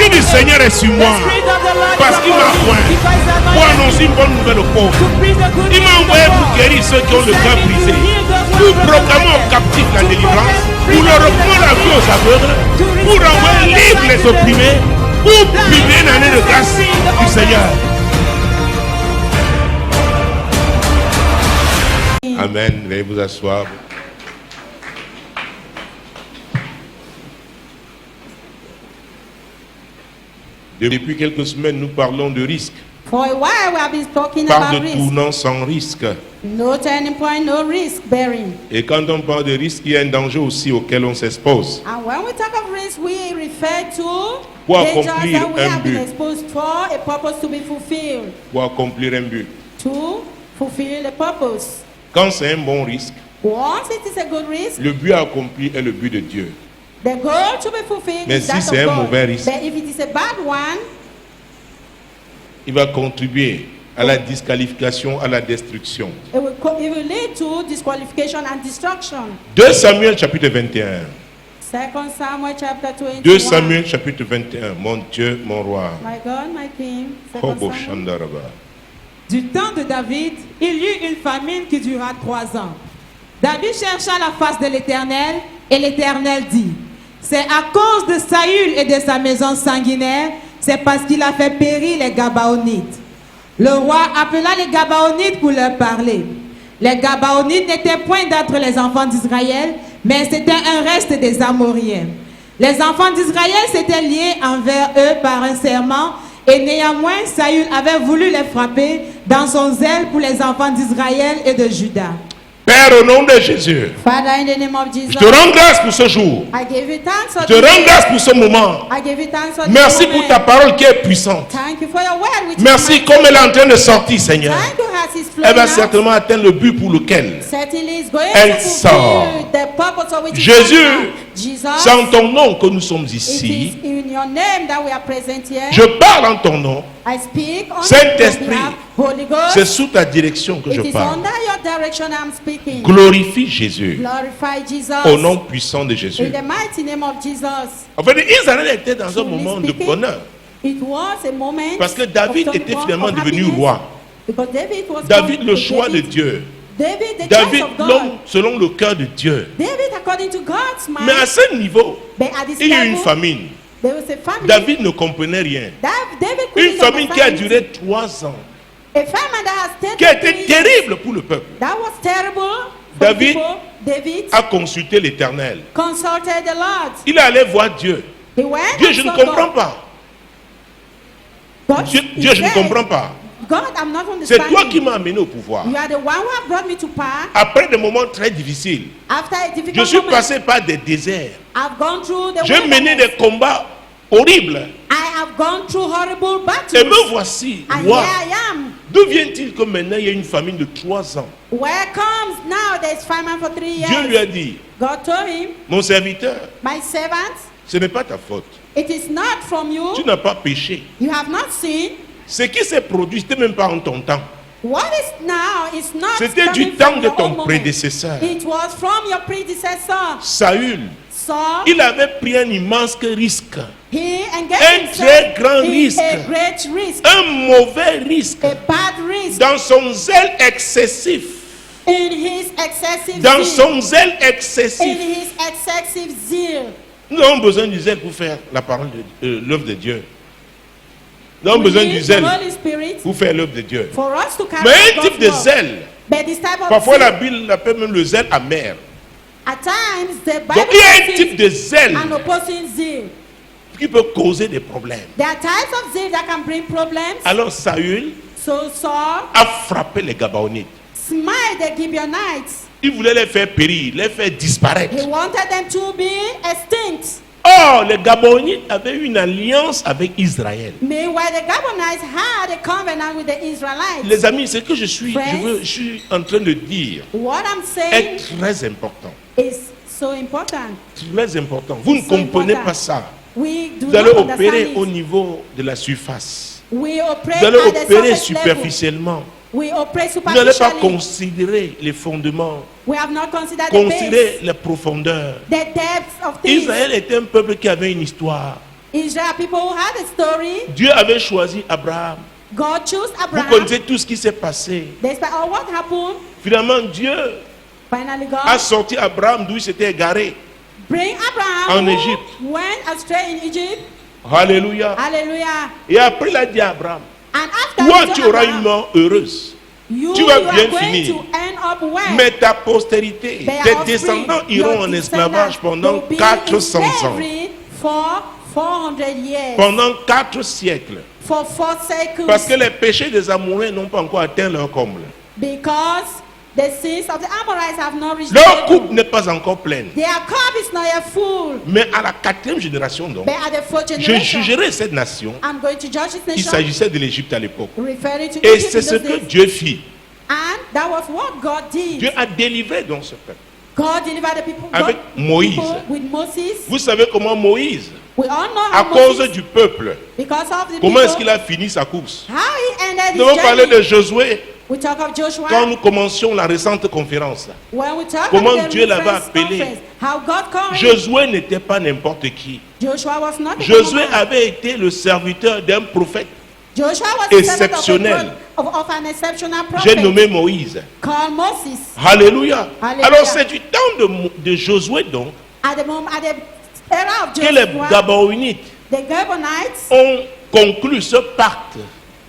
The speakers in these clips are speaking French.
L'Esprit du Seigneur est sur moi. Parce qu'il m'a oint pour annoncer une bonne nouvelle aux pauvres. Il m'a envoyé pour guérir ceux qui ont le cœur brisé, pour proclamer aux captifs la délivrance, pour leur reprendre la vie aux aveugles, pour envoyer libre les opprimés, pour publier une année de grâce du Seigneur. Amen. Veuillez vous asseoir. Depuis quelques semaines, nous parlons de risque. For a while, we have been talking Parle about de risk. tournant sans risque. No turning point, no risk bearing. Et quand on parle de risque, il y a un danger aussi auquel on s'expose. And when we talk of risk, we refer to Pour dangers accomplir that we un have been but. exposed for, a purpose to be fulfilled. Pour accomplir un but. To fulfill the purpose. Quand c'est un bon risque, Once it is a good risk, le but accompli est le but de Dieu. the goal to be fulfilled Mais is si that c'est of un God. mauvais risque, But if it is a bad one, il va contribuer à la disqualification, à la destruction. it will lead to disqualification and destruction. 2 Samuel chapitre 21. 2 Samuel chapter 21. 2 Samuel chapitre 21. Mon Dieu, mon roi. My God, my King. 2 Kobo Samuel. Shandaraba. Du temps de David, il y eut une famine qui dura 3 ans. David chercha la face de l'Éternel, et l'Éternel dit, c'est à cause de Saül et de sa maison sanguinaire, c'est parce qu'il a fait périr les Gabaonites. Le roi appela les Gabaonites pour leur parler. Les Gabaonites n'étaient point d'entre les enfants d'Israël, mais c'était un reste des Amoriens. Les enfants d'Israël s'étaient liés envers eux par un serment, et néanmoins Saül avait voulu les frapper dans son zèle pour les enfants d'Israël et de Juda. Père, au nom de Jésus, Father, in the name of Jesus, je te rends grâce pour ce jour. I give you thanks for Je te this rends day. grâce pour ce moment. I give you thanks for this Merci moment. pour ta parole qui est puissante. Thank you for your word, which Merci is comme elle est en train de sortir, Seigneur. Thank you as it's Elle va flowing out. certainement atteindre le but pour lequel. Certainly is going Elle to fulfill sort. the purpose of which it's Jésus, coming out. Jesus, c'est en ton nom que nous sommes it is ici. in your name that we are present here. Je parle en ton nom. I speak on Saint-Esprit, your behalf. Holy Ghost, c'est sous ta direction que it je is parle. under your direction I'm speaking. Glorifie Jésus Glorify Jesus. au nom puissant de Jésus. In the mighty name of Jesus. En fait, Israël était dans un Truly moment de speaking, bonheur. It was a moment Parce que David of était some finalement of devenu happiness. roi. Because David was David, called le choix de David. Dieu. David, the David, choice of God. l'homme selon le cœur de Dieu. David, according to God's mind. Mais à ce niveau, But at this il y a eu une level, famine. there was a family. David ne comprenait rien. David Une couldn't famine qui a understand. duré 3 ans. A famine that has stayed Qui a for été 3 years. terrible pour le peuple. That was terrible. for David people. David A consulté l'Éternel. consulted the Lord. Il est allé voir Dieu. He went Dieu, and je ne saw comprends God. pas. God, Dieu, he Dieu, je ne said, comprends pas. God, I'm not C'est understanding. toi qui m'as amené au pouvoir. You are the one who have brought me to power. Après des moments très difficiles, After a je difficult suis moment, passé par des déserts. I've gone through the J'ai mené wilderness. des combats horribles. I have gone through horrible battles. Et me voici, And roi. here I am. D'où vient-il que maintenant il y a une famine de 3 ans? Where comes now there's famine for 3 years? Dieu lui a dit, God told him, mon serviteur, my servant, ce n'est pas ta faute. it is not from you. Tu n'as pas péché. You have not seen. Ce qui s'est produit, ce n'était même pas en ton temps. What is now is not C'était coming du temps from de your ton own moment. prédécesseur. It was from your predecessor. Saül, Saul, il avait pris un immense risque. he Un engaged très grand in risque. a great risk, Un mauvais risque. a bad risk Dans son zèle excessif. in his excessive Dans zeal. son zèle In excessif. his excessive zeal. Nous avons besoin du zèle pour faire la parole de l'œuvre de Dieu. Nous avons We besoin need du the zèle Holy Spirit pour faire l'œuvre de Dieu. for us to carry Mais un God's type de word. zèle, But this type of parfois zeal, la Bible l'appelle même le zèle amer. at times the Donc Bible il y a un calls type it de zèle an opposing zeal. qui peut causer des problèmes. There are types of zeal that can bring problems. Alors Saül So Saul a frappé les Gabaonites. smite the Gibeonites. Il voulait les faire périr, les faire disparaître. He wanted them to be extinct. Or, les Gabaonites avaient une alliance avec Israël. Meanwhile, the Gibeonites had a covenant with the Israelites. Les amis, ce que je suis Friends, en train de dire What I'm saying est très important. is so important. Très important. Vous ne So comprenez important. pas ça. We do Vous allez not opérer understand au it. niveau de la surface. We operate Vous allez at the opérer surface level. superficiellement. We operate Vous n'allez pas superficially. considérer les fondements, We have not considered the considérer base, les profondeurs. the depths of things. Israël était un peuple qui avait une histoire. Israel people who had a story. Dieu avait choisi Abraham. God chose Vous Abraham. connaissez tout ce qui s'est passé. Despite all what happened, Finalement, Dieu finally a God sorti Abraham d'où il s'était égaré. bring Abraham En who Égypte. went astray in Egypt. Alléluia. Hallelujah. Et après, il a dit à Abraham, And after toi, he told tu auras Abraham, une mort heureuse. you tu vas are bien going finir. to end up well. Mais ta postérité, Their tes offspring, descendants your iront en esclavage descendants pendant will be in 400 ans. slavery for 400 years. Pendant 4 siècles. For 4 cycles. Parce que les péchés des Amoréens n'ont pas encore atteint leur comble. Because the sins of the Amorites have not reached Leur their coupe n'est pas encore pleine. Their cup is not yet full. Mais à la 4e génération, donc, But at the 4th je generation, jugerai cette nation. I'm going to judge this Il nation. s'agissait de l'Égypte à l'époque. Referring to Et Egypt c'est in ce those que days. Dieu fit. And that was what God did. Dieu a délivré donc ce peuple. God delivered the people, Avec God, Moïse. people with Moses. Vous savez comment Moïse, We all know à how cause Moses, du peuple, because of the comment est-ce qu'il people, a fini sa course? how he ended Nous avons his parlé journey. de Josué We talk of Joshua. quand nous commencions la récente conférence. When we talk Comment about the Dieu l'avait reference appelé. conference, how God called him. Josué n'était pas n'importe qui. Joshua was not a Josué common man. avait été le serviteur d'un prophète. Joshua was the servant exceptionnel. of an exceptional J'ai prophet nommé Moïse. called Moses. Alléluia. Alléluia. Alors c'est du temps de Josué donc At the moment, at the era of que les Joshua, Gabonites the Gabonites, ont conclu ce pacte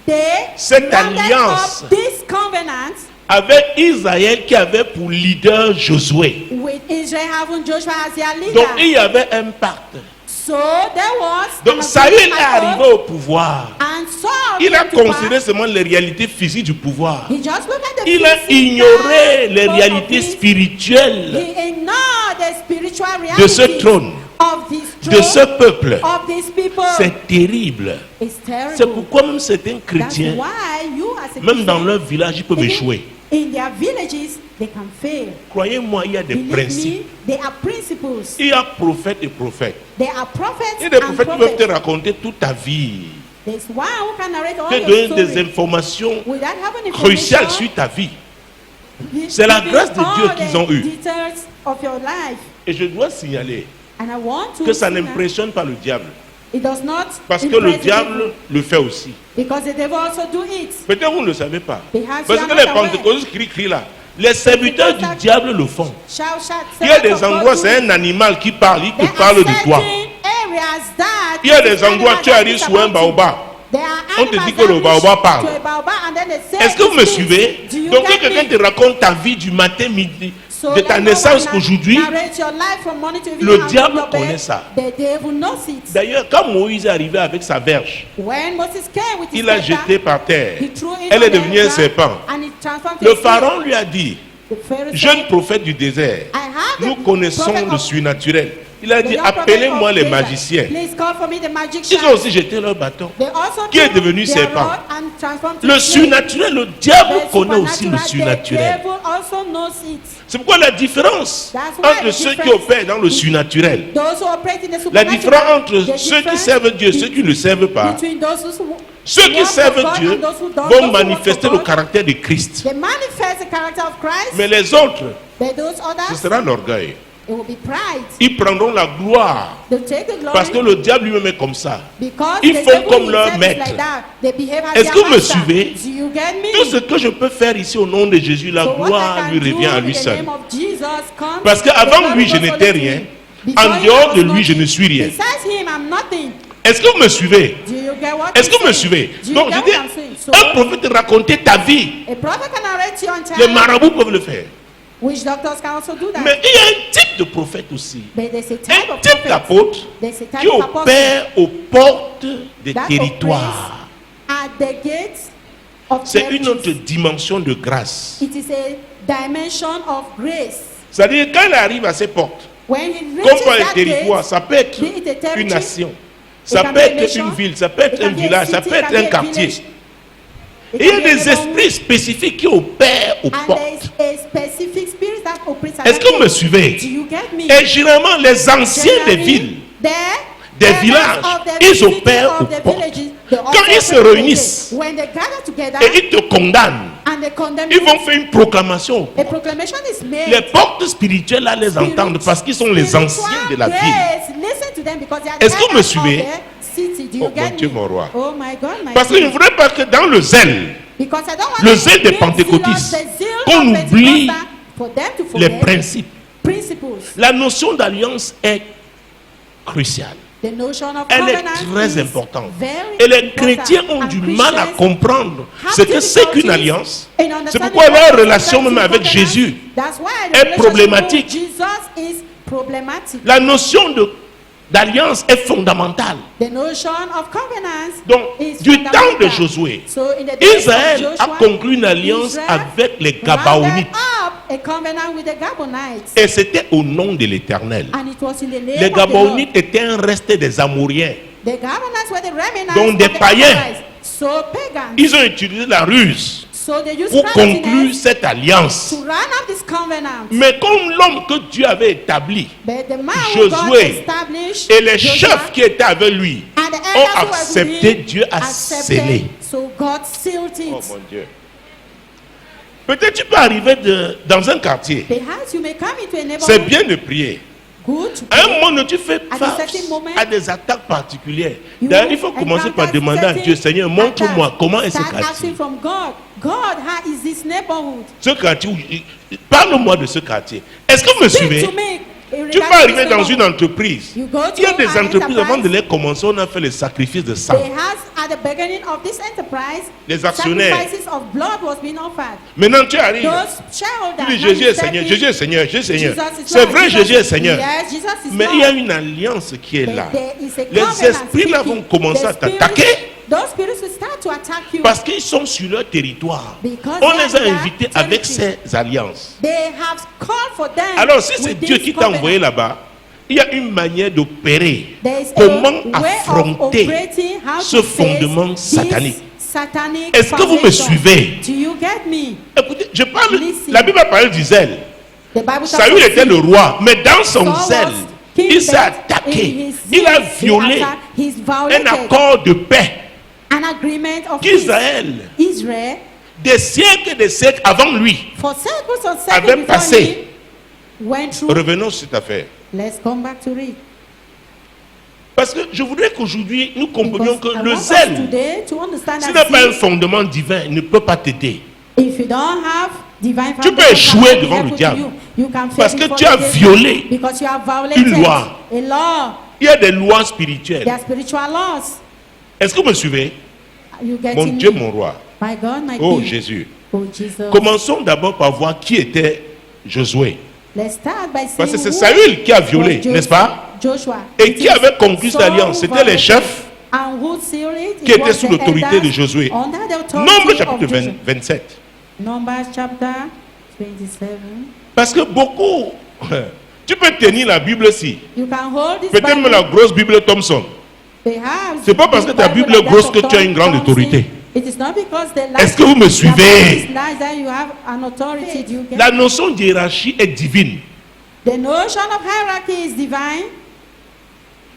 they Cette rounded alliance up this covenant avec Israël qui avait pour leader Josué. with Israel having Joshua as their leader. Donc il y avait un pacte. So there was Donc an Saül agreement est arrivé au pouvoir. and Saul Il a came to power. considéré seulement les réalités physiques du pouvoir. He just looked at the Il a physical ignoré les part réalités of it. spirituelles He ignored the spiritual de ce realities trône, of this de throne, ce peuple. of these people. C'est terrible. It's terrible. C'est pourquoi même certains That's chrétiens, why you as a même dans Christian, leur village, ils peuvent even échouer. in their villages, they can fail. Croyez-moi, il y a des Believe principes. me, there are principles. Il y a prophètes et prophètes. There are prophets Il y a des and prophètes qui peuvent te prophets. raconter toute ta vie. There's one who can narrate all Te your donner des story informations without having cruciales information. sur ta vie. He- C'est la giving grâce de Dieu all qu'ils the ont eue. details of your life. Et je dois signaler And I want to que ça say that n'impressionne pas le diable. it does not Parce que le impress the diable devil, le fait aussi. because the devil also do it. Peut-être vous ne le savez pas. Perhaps Parce you que are les not aware. pentecôtistes crient là. Les serviteurs du diable le font. Shout, shout, Il y a servants des of God endroits, do c'est it. un animal qui parle, il There te are parle de toi. certain areas that Il y a this des endroits, animal tu that arrives is sous un about you. baobab. There are On te animals dit que le that baobab reach parle. to a baobab and then they say Est-ce que vous me it speaks. suivez? Do you Donc, get quelqu'un me? te raconte ta vie du matin, midi, So de let ta no naissance one aujourd'hui. narrate your life from morning to evening Le and diable your bed. connaît ça. The devil knows it. D'ailleurs, quand Moïse est arrivé avec sa verge, When Moses came with his il l'a scepter, jeté par terre. he threw it Elle on est the devenue un ground serpent. and it transformed Le into a snake. pharaon lui a dit, The Pharaoh jeune said, prophète du désert, I have the nous connaissons prophet le of- surnaturel. Il a the dit, young prophet appelez-moi of les Israel. magiciens. Please call for me the magician. Ils ont aussi jeté leur bâton. They also Qui est threw devenu their serpent. rod and transformed to Le a snake. surnaturel, le diable The connaît aussi le supernatural, surnaturel. The devil also knows it. C'est pourquoi la différence That's why entre the ceux qui difference- opèrent dans le surnaturel, Those who operate in the la supernatural, différence entre the ceux qui difference servent Dieu et ceux qui ne le servent pas, between those who ceux qui work for servent God Dieu and those who don't, vont those who work manifester for le God, caractère de Christ. they manifest the character of Christ, Mais les autres, but those ce others, sera l'orgueil. it will be pride. Ils prendront la gloire They take the glory parce que le diable lui-même est comme ça. because ils the font devil comme leur himself is maître. like that. They behave as Est-ce their que vous me master. suivez? Do you get me? Tout ce que je peux faire ici au nom de Jésus, la So what gloire I can lui do revient à in lui the seul. name of Jesus comes, Parce the qu'avant glory lui, je goes n'étais only to rien. him. Before En him, dehors I de was lui, je nothing. ne suis rien. Besides him, I'm nothing. Est-ce que vous me suivez? Do you get what Est-ce que vous I'm me saying? suivez? Do you Donc get je what dis, I'm saying? So, un prophète te raconter ta vie. a prophet can narrate your entire Les life. marabouts peuvent le faire. Witch doctors can also do that. Mais il y a un type de prophète aussi. But there's a type Un of type prophet. d'apôtre There's a type qui of apostle opère aux portes des that territoires. operates at the gates of C'est une autre churches. dimension de grâce. It is a dimension of grace. C'est-à-dire quand il arrive à ces portes, When he comme reaches par un that territoire, gate, ça peut être be it a territory, une nation, it ça can peut be a être nation, une ville, ça peut it être can un be a village, ça city, peut it être can un be a quartier. village, it Et il y can a be a des neighborhood. esprits spécifiques qui opèrent aux And portes. there's a specific spirit that operates at Est-ce that que vous me gate. suivez? Do you get me? Et généralement, les anciens des Generally, villes, there, des elders villages, of the ils city opèrent of aux the portes. villages, they also Quand ils se operate at the réunissent gate. When they gather together et ils te condamnent, and they condemn ils you, vont faire une proclamation. a proclamation is made. Les portes spirituelles là les entendent parce qu'ils sont les anciens de la ville. Grace, listen to them because they are Est-ce que vous me elders of suivez? the Do you Oh mon get Dieu, me? mon roi. Oh my God, my Parce que je ne King. voudrais pas que dans le zèle, Because I don't want le to zèle des be pentecôtistes, zealous, the zeal qu'on of oublie Pentecostal, for them to les forget principes. principles. La notion d'alliance est cruciale. The notion of Elle est covenant très is importante. very Et les important. chrétiens ont And du mal à Christians comprendre have ce que c'est qu'une difficulties alliance. in C'est understanding pourquoi what leur is relation covenant. même avec Jésus That's why the est relationship problématique. with Jesus is problematic. La notion d'alliance est fondamentale. The notion of covenants Donc, is du temps de fundamental. Josué, So in the days of Israël a Joshua, conclu une alliance Israel avec les rounded Gabaonites. up a covenant with the Gabonites. Et c'était au nom de l'Éternel. And it was in the name Les of the Lord. Gabaonites étaient un reste des Amouriens. The Gabonites were the remnants Donc, des of the païens. Amorites. So pagans. Ils ont utilisé la ruse So they used pour conclure craftiness cette alliance. to run up this covenant. Mais comme l'homme que Dieu avait établi But the man who God Josué established, et les Joshua, chefs qui étaient avec lui and the ont elders who were with accepté, him, Dieu a accepted. scellé. So God sealed it. Oh mon Dieu. Peut-être tu peux arriver dans un quartier. Perhaps you may come into a C'est neighborhood. bien de prier. Good to À un pray. moment donné, tu fais At a face certain moment, à des attaques particulières. You D'ailleurs, il faut commencer par encounter demander à certain Dieu, Seigneur, montre-moi attacks. comment est ce Start quartier. asking from God. God, how is this neighborhood? Ce quartier, parle-moi de ce quartier. Est-ce que vous me Speak suivez? to me. Tu peux arriver dans une entreprise. You go Il y a to des an entreprises, avant de enterprise. les commencer, on a fait les sacrifices de sang. Perhaps at the beginning of this enterprise, Les actionnaires. sacrifices of blood was being offered. Maintenant, tu arrives. Those shareholders. Tu dis, now Jésus you est step Seigneur, in. Jésus est Seigneur, Jésus est Seigneur. Jesus is C'est Lord. vrai, Jesus- Jésus est Seigneur. Yes, Jesus is Mais Lord. il y a une alliance qui est But là. there is a Les covenant esprits là speaking. vont commencer The à spirits- t'attaquer Those spirits will start to attack you. parce qu'ils sont sur leur territoire. Because On they les a are in invités their avec territory. ces alliances. They have called for them. Alors, si c'est with Dieu this qui t'a covenant. envoyé là-bas, il y a une manière d'opérer. There is a Comment way of affronter operating, how ce to face fondement this satanique? satanic Est-ce que vous me foundation. suivez? Do you get me? Écoutez, je parle. Listen. La Bible parle du zèle. The Bible talks Saül of était le roi, mais dans son Saul was zèle, king, il s'est but attaqué. in his Il a zeal, violé he's un violated accord de paix an agreement of peace. qu'Israël, Israel, des siècles et des siècles avant lui, for centuries and avait centuries before passé. him, went through. Revenons sur cette affaire. Let's come back to it. Parce que je voudrais qu'aujourd'hui nous comprenions Because que I le want us zèle, today to understand s'il that n'a pas un zeal, fondement divin, il ne peut pas t'aider. if you don't have divine Tu peux foundation, échouer can be devant le helpful to diable. you can fail Parce que before tu the as devil. violé Because you have violated une loi. a law. Il y a des lois spirituelles. There are spiritual laws. Est-ce que vous me suivez? You get Mon in Dieu, me? mon roi. My God, my Oh King. Jésus. Oh Jesus. Commençons d'abord par voir qui était Josué. Let's start by Parce que saying c'est who Saül qui a was violé, Joshua. n'est-ce pas? Joshua. Et It qui is avait conclu cette Saul alliance? C'était who les violated. chefs And who sealed it? It qui étaient was sous the l'autorité elders de Josué. under the authority Nombre of chapitre Joshua. 27. Numbers chapter 27. Parce que beaucoup, tu peux tenir la Bible aussi. You can hold this Peut-être même Bible. la grosse Bible Thompson. Perhaps C'est pas parce this que ta Bible Bible est like grosse that que of tu as une grande Thompson. autorité. It is not because the Est-ce que vous me suivez? Bible is nice that you have an authority. Do you get La notion de hiérarchie est divine. The notion of hierarchy is divine.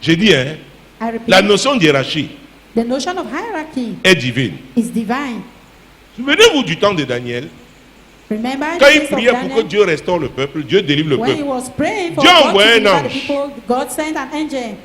J'ai dit, hein, I repeat. la notion de hiérarchie The notion of hierarchy est divine. is divine. Souvenez-vous du temps de Daniel. Remember Quand the il days of priait pour que Daniel? Dieu restaure le peuple, Dieu délivre le When he peuple. was praying for Dieu God to envoyait un deliver the ange. people, God sent an angel.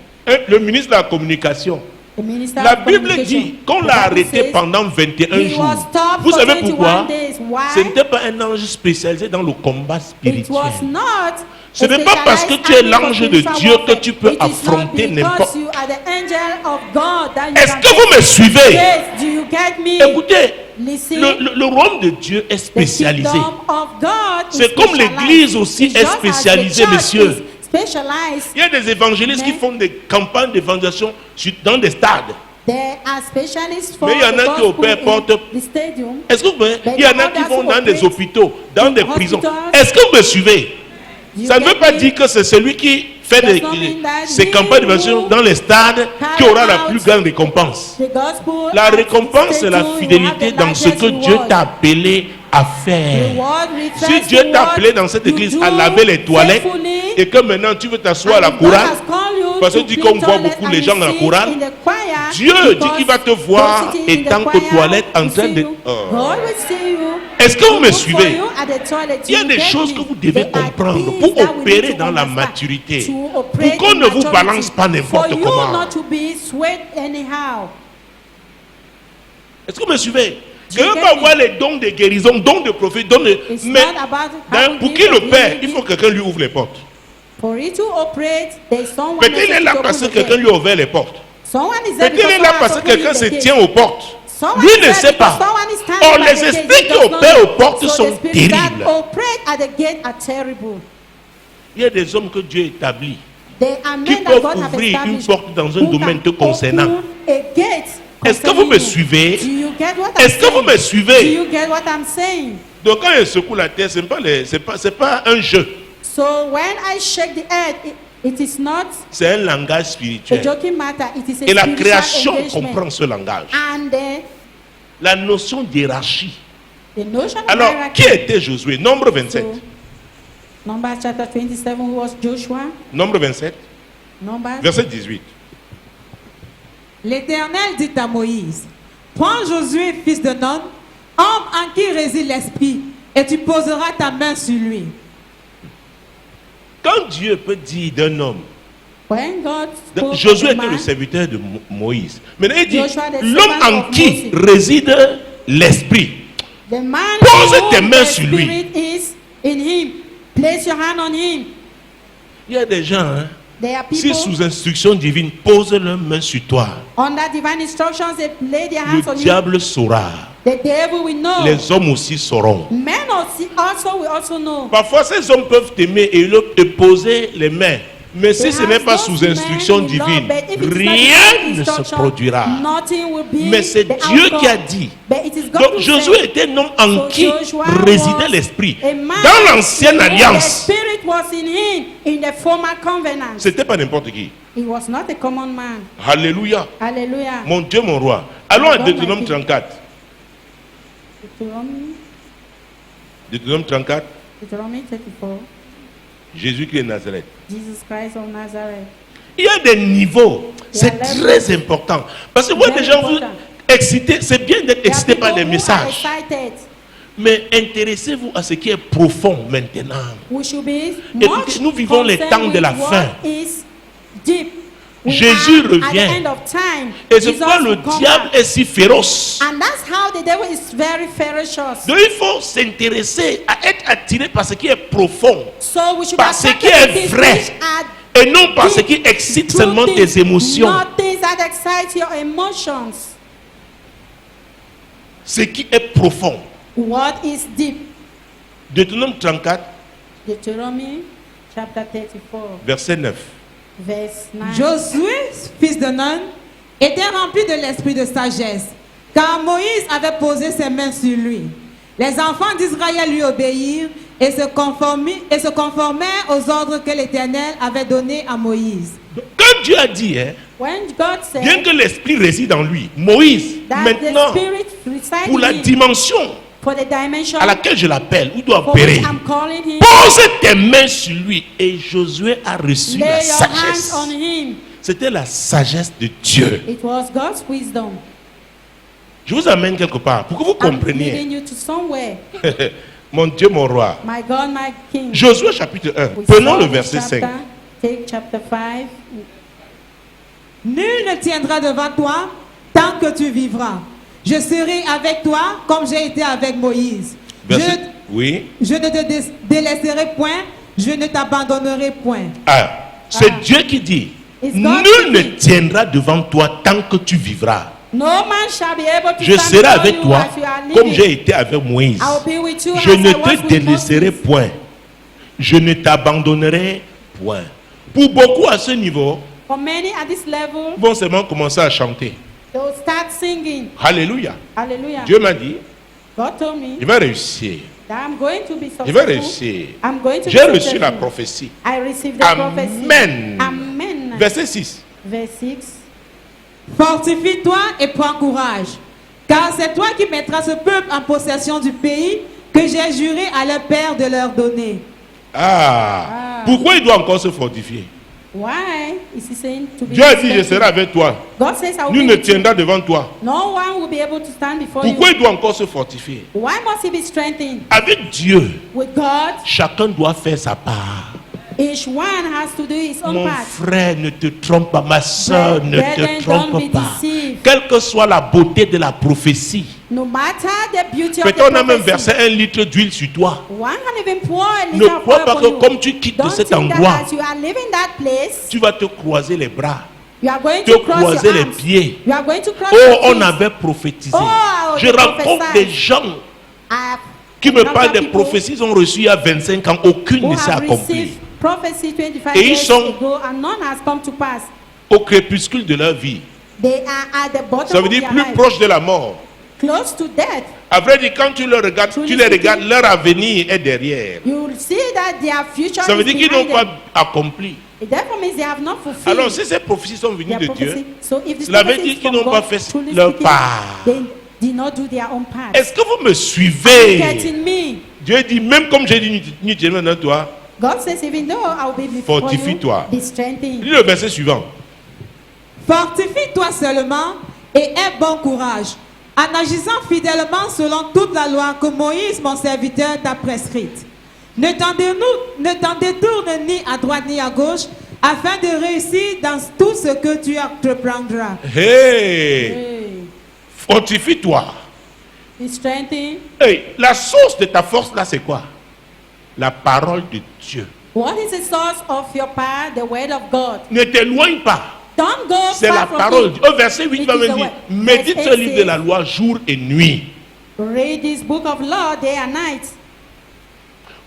Le ministre de la communication. The minister La of Bible communication. dit qu'on The l'a Bible arrêté says pendant 21 he jours. was stopped Vous for savez 21 pourquoi? days. Ce Why? n'était pas un ange spécialisé dans le combat It spirituel. was not. Ce a n'est pas parce que specialized tu es army for l'ange de spiritual Dieu que warfare. tu peux It is not affronter because n'importe- you are the angel of God that you Est-ce can que vous me suivez? Yes, do you get me? Écoutez, Listen. le royaume de Dieu est The spécialisé. kingdom of God is C'est comme specialized. l'église aussi It's est just as the spécialisée, church messieurs. is specialized. Il y a des évangélistes qui Mais- font des campagnes d'évangélisation dans des stades. There are specialists for Mais il y en a the qui gospel opèrent in porte- the stadium. Est-ce que vous voyez? Mais Il y en il y a a qui others vont who dans des operate hôpitaux, dans in des prisons. hospitals. Est-ce que vous me suivez? You Ça ne veut get pas me? dire que c'est celui qui fait Does not mean that ces he campagnes d'évangélisation who dans les stades qui carry aura la out plus grande récompense. The gospel La at récompense, c'est la stadium, you fidélité have the dans ce que largest Dieu reward. t'a appelé à faire. The word refers Si to Dieu t'a what appelé dans cette you église do à laver les toilettes faithfully, et que maintenant tu veux t'asseoir à la and God chorale, has called you parce que to tu dis clean qu'on voit toilets beaucoup and les gens you dans la sit chorale, in the choir, Dieu dit because qu'il va te those voir sitting in the étant choir aux toilettes en will train see de... you. God will see you. Est-ce que vous me Look for suivez? you at the toilet. Il y a You des get choses me. que vous devez There are comprendre things pour that we need opérer to dans la understand maturité. to Pour operate qu'on in ne vous maturity. balance pas n'importe For you comment. not to be swayed anyhow. Est-ce que vous me suivez? Do you Quelqu'un get peut me? avoir les dons de guérison, dons de prophète, dons de... It's Mais not about hein, how pour we qu'il give le or paie, give. il faut que quelqu'un lui ouvre les portes. For it to operate, there's someone Peut-être il est necessary là to parce que open the quelqu'un gate. lui a ouvert les portes. Someone is there Peut-être il est because là someone parce has que quelqu'un opened se the gate. tient aux portes. Someone Lui is ne there sait because pas. someone is standing Or by les the gate. esprits He qui does not opèrent know. aux portes So sont the spirits that terribles. operate at the gate are terrible. Il y a des hommes que Dieu établit They are qui men that peuvent God have ouvrir une established porte dans un who domaine can te concernant. open a gate Est-ce que vous me concerning you. suivez? Do you get what I'm Est-ce que vous saying? me Do suivez? you get what I'm saying? Donc quand il secoue la terre, c'est pas un jeu. So when I shake the earth, it is not C'est un langage a spirituel. joking matter. It is a Et la spiritual création engagement. comprend ce langage. And La notion d'hierarchie. the notion of Alors, hierarchy. qui était Josué? Nombre 27. So, Numbers chapter 27, who was Joshua? Nombre 27, Numbers. verset 18. L'Éternel dit à Moïse, prends Josué, fils de Nun, homme en qui réside l'Esprit, et tu poseras ta main sur lui. Quand Dieu peut dire d'un homme, When God spoke Josué to était le man, serviteur de Moïse. Maintenant, il dit, Joshua, the l'homme servant en of qui Moses. réside l'esprit. the man Pose in whom tes mains the sur lui. Spirit is in him, place your hand on him. Il y a des gens, hein, There are si people sous instruction divine, pose leurs mains sur toi, under divine instructions, they lay their hands on le you. diable saura. The devil will know. Les hommes aussi sauront. Men also will also know. Parfois, ces hommes peuvent t'aimer et te poser les mains. Mais si ce n'est pas Perhaps sous those instruction men will love, divine, but if it is not rien divine ne se instruction, produira. nothing will be Mais c'est the Dieu outcome. qui a dit. But it is God Donc who Josué said. était un homme en So qui Joshua résidait was l'esprit. a man Dans l'ancienne in whom alliance, the Spirit was in him in the former covenant. c'était pas n'importe qui. He was not a common man. Alléluia. Hallelujah. Mon Dieu, mon roi. Allons à God, Deutéronome my king. 34. Deuteronomy, Deutéronome 34. Deuteronomy 34. Jésus-Christ de Nazareth. Jesus Christ of Nazareth. Il y a des niveaux. C'est Yeah, très important. Parce que moi, Very des gens vous important. excitez. C'est bien d'être There are excité par people des who are messages. excited. Mais intéressez-vous à ce qui est profond maintenant. We should be Écoutez, much nous vivons les concerned temps de with la what fin. is deep. We Jésus are revient. At the end of time, Et c'est Jesus pourquoi le will come diable back. est si féroce. And that's how the devil is very ferocious. Donc il faut s'intéresser à être attiré par ce qui est profond. So we should Par ce attack qui est the things vrai. which are Et non par ce deep, qui excite true seulement things, tes émotions. not things that excite your emotions. Ce qui est profond. What is deep? Deutéronome 34, Deuteronomy chapter 34, verset 9. verse 9. Josué, fils de Nun, était rempli de l'esprit de sagesse, car Moïse avait posé ses mains sur lui. Les enfants d'Israël lui obéirent et se conformèrent aux ordres que l'Éternel avait donnés à Moïse. Quand Dieu a dit, hein, When God said bien que l'esprit réside en lui, Moïse, that maintenant, the Spirit resides pour la in him, dimension for the dimension à laquelle je l'appelle, où doit for which opérer, I'm calling him, pose tes mains sur lui. Et Josué a reçu la lay your hands sagesse. on him. C'était la sagesse de Dieu. It was God's wisdom. Je vous amène quelque part pour que vous I'm compreniez. leading you to somewhere. Mon Dieu, mon roi. My God, my King. Josué chapitre 1. We Prenons saw le this verset 5. chapter. Take chapter 5. Nul ne tiendra devant toi tant que tu vivras. Je serai avec toi comme j'ai été avec Moïse. Verset- Oui. Je ne te délaisserai point, je ne t'abandonnerai point. Ah, c'est Ah. Dieu qui dit. It's God Nul ne speaking. tiendra devant toi tant que tu vivras. No man shall be able to Je stand serai before avec you toi as you are comme living. j'ai été avec Moïse. I will be with you Je as ne I was te with délaisserai Moses. point. Je ne t'abandonnerai point. Pour beaucoup à ce niveau, For many at this level, vont seulement commencer à chanter. they will start singing. Alléluia. Hallelujah. Dieu m'a dit, God told me il va réussir. that I'm going to be Il va successful. réussir. I'm going to be J'ai reçu successful. la prophétie. I received the prophecy. Amen. Amen. Verset 6. Verse 6. Fortifie-toi et prends courage, car c'est toi qui mettras ce peuple en possession du pays que j'ai juré à leur père de leur donner. Pourquoi il doit encore se fortifier? Why is he saying to be Dieu a dit, je strengthened? serai avec toi. God says, I will Nul be ne with you. tiendra devant toi. No one will be able to stand before Pourquoi you. il doit encore se fortifier? Why must he be strengthened? Avec Dieu, With God, chacun doit faire sa part. each one has to do his own Mon part. frère, ne te trompe pas. Ma soeur, ne Brethren, te don't trompe be pas. deceived. Quelle que soit la beauté de la prophétie. No matter the beauty of Peut-être the on a même prophecy, versé 1 litre d'huile sur toi. one can even pour a Ne little of crois oil pas for que you. comme tu quittes de Don't cet think that endroit, as you are leaving that place, tu vas te croiser les bras, you are going te to cross croiser your les arms. pieds. You are going to cross Oh, your on feet. avait prophétisé. Oh, Je they rencontre prophesied. des gens I have qui me encountered parlent des people prophéties qu'ils ont reçues il y a 25 ans. Aucune who ne s'est have accomplie. received prophecy 25 Et ils years sont- ago and none has come to pass. Au crépuscule de leur vie. They are at the bottom Ça veut of dire their plus life, proche de la mort. close to death. À vrai dire, quand tu les regardes, Truly tu les regardes, speaking, leur avenir est derrière. You will see that their future Ça veut is dire qu'ils n'ont behind pas them. accompli. It therefore means they have not fulfilled Alors, si ces prophéties sont venues their de prophecy. Dieu, So if this cela veut prophecy dire is qu'ils from n'ont pas God, fait truly leur speaking, part. they did not do their own part. est-ce que vous me Are you suivez? getting me? Dieu dit, même comme j'ai dit, nu tiendra dans toi, God says, even though I will be before you, Fortifie-toi. be strengthened. lis le verset suivant. Fortifie-toi seulement et aie bon courage, en agissant fidèlement selon toute la loi que Moïse, mon serviteur, t'a prescrite. Ne t'en détourne ni à droite ni à gauche, afin de réussir dans tout ce que tu entreprendras. Hey, Hey, fortifie-toi. be strengthened. Hey, la source de ta force là, c'est quoi? La parole de Dieu. What is the source of your power? The word of God. Ne t'éloigne pas. Don't go C'est far la from parole. it. Au verset 8, il It va is me the dire, word. médite Verse ce livre de 8 la loi jour et nuit. Read this book of law day and night.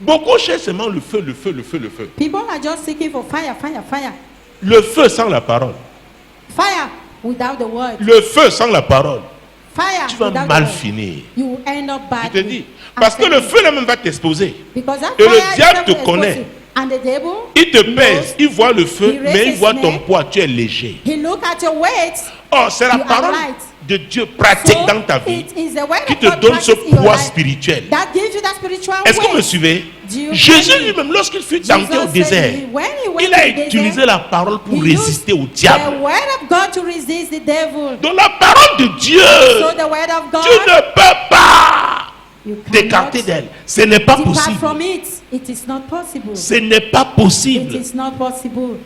Beaucoup cherchent seulement le feu, le feu, le feu, le feu. People are just seeking for fire, fire, fire. Le feu sans la parole. Fire without the word. Le feu sans la parole. Fire Tu vas without mal the word. finir. You will end up Je te badly. dis. Parce que le feu là-même va t'exposer. Because that Et le fire diable itself te will connaît. expose you. And the devil, Il te knows. pèse, il voit le feu, He mais il raises voit his ton neck. poids, tu es léger. He look at your weight. Oh, c'est la You are parole light. de Dieu pratique So dans ta vie it is the word qui of te God donne ce practiced in your poids life spirituel. that gives you that spiritual Est-ce que vous me weight. suivez? Do you Jésus get me? lui-même, lorsqu'il fut Jesus tenté au said désert, when he went il a to the utilisé desert, la parole pour he résister au used diable. the word of God to resist the devil. Donc la parole de Dieu, So the word of God, tu ne peux pas you t'écarter cannot d'elle. Ce n'est pas depart possible. from it. It is not possible. Ce n'est pas It possible. is not possible.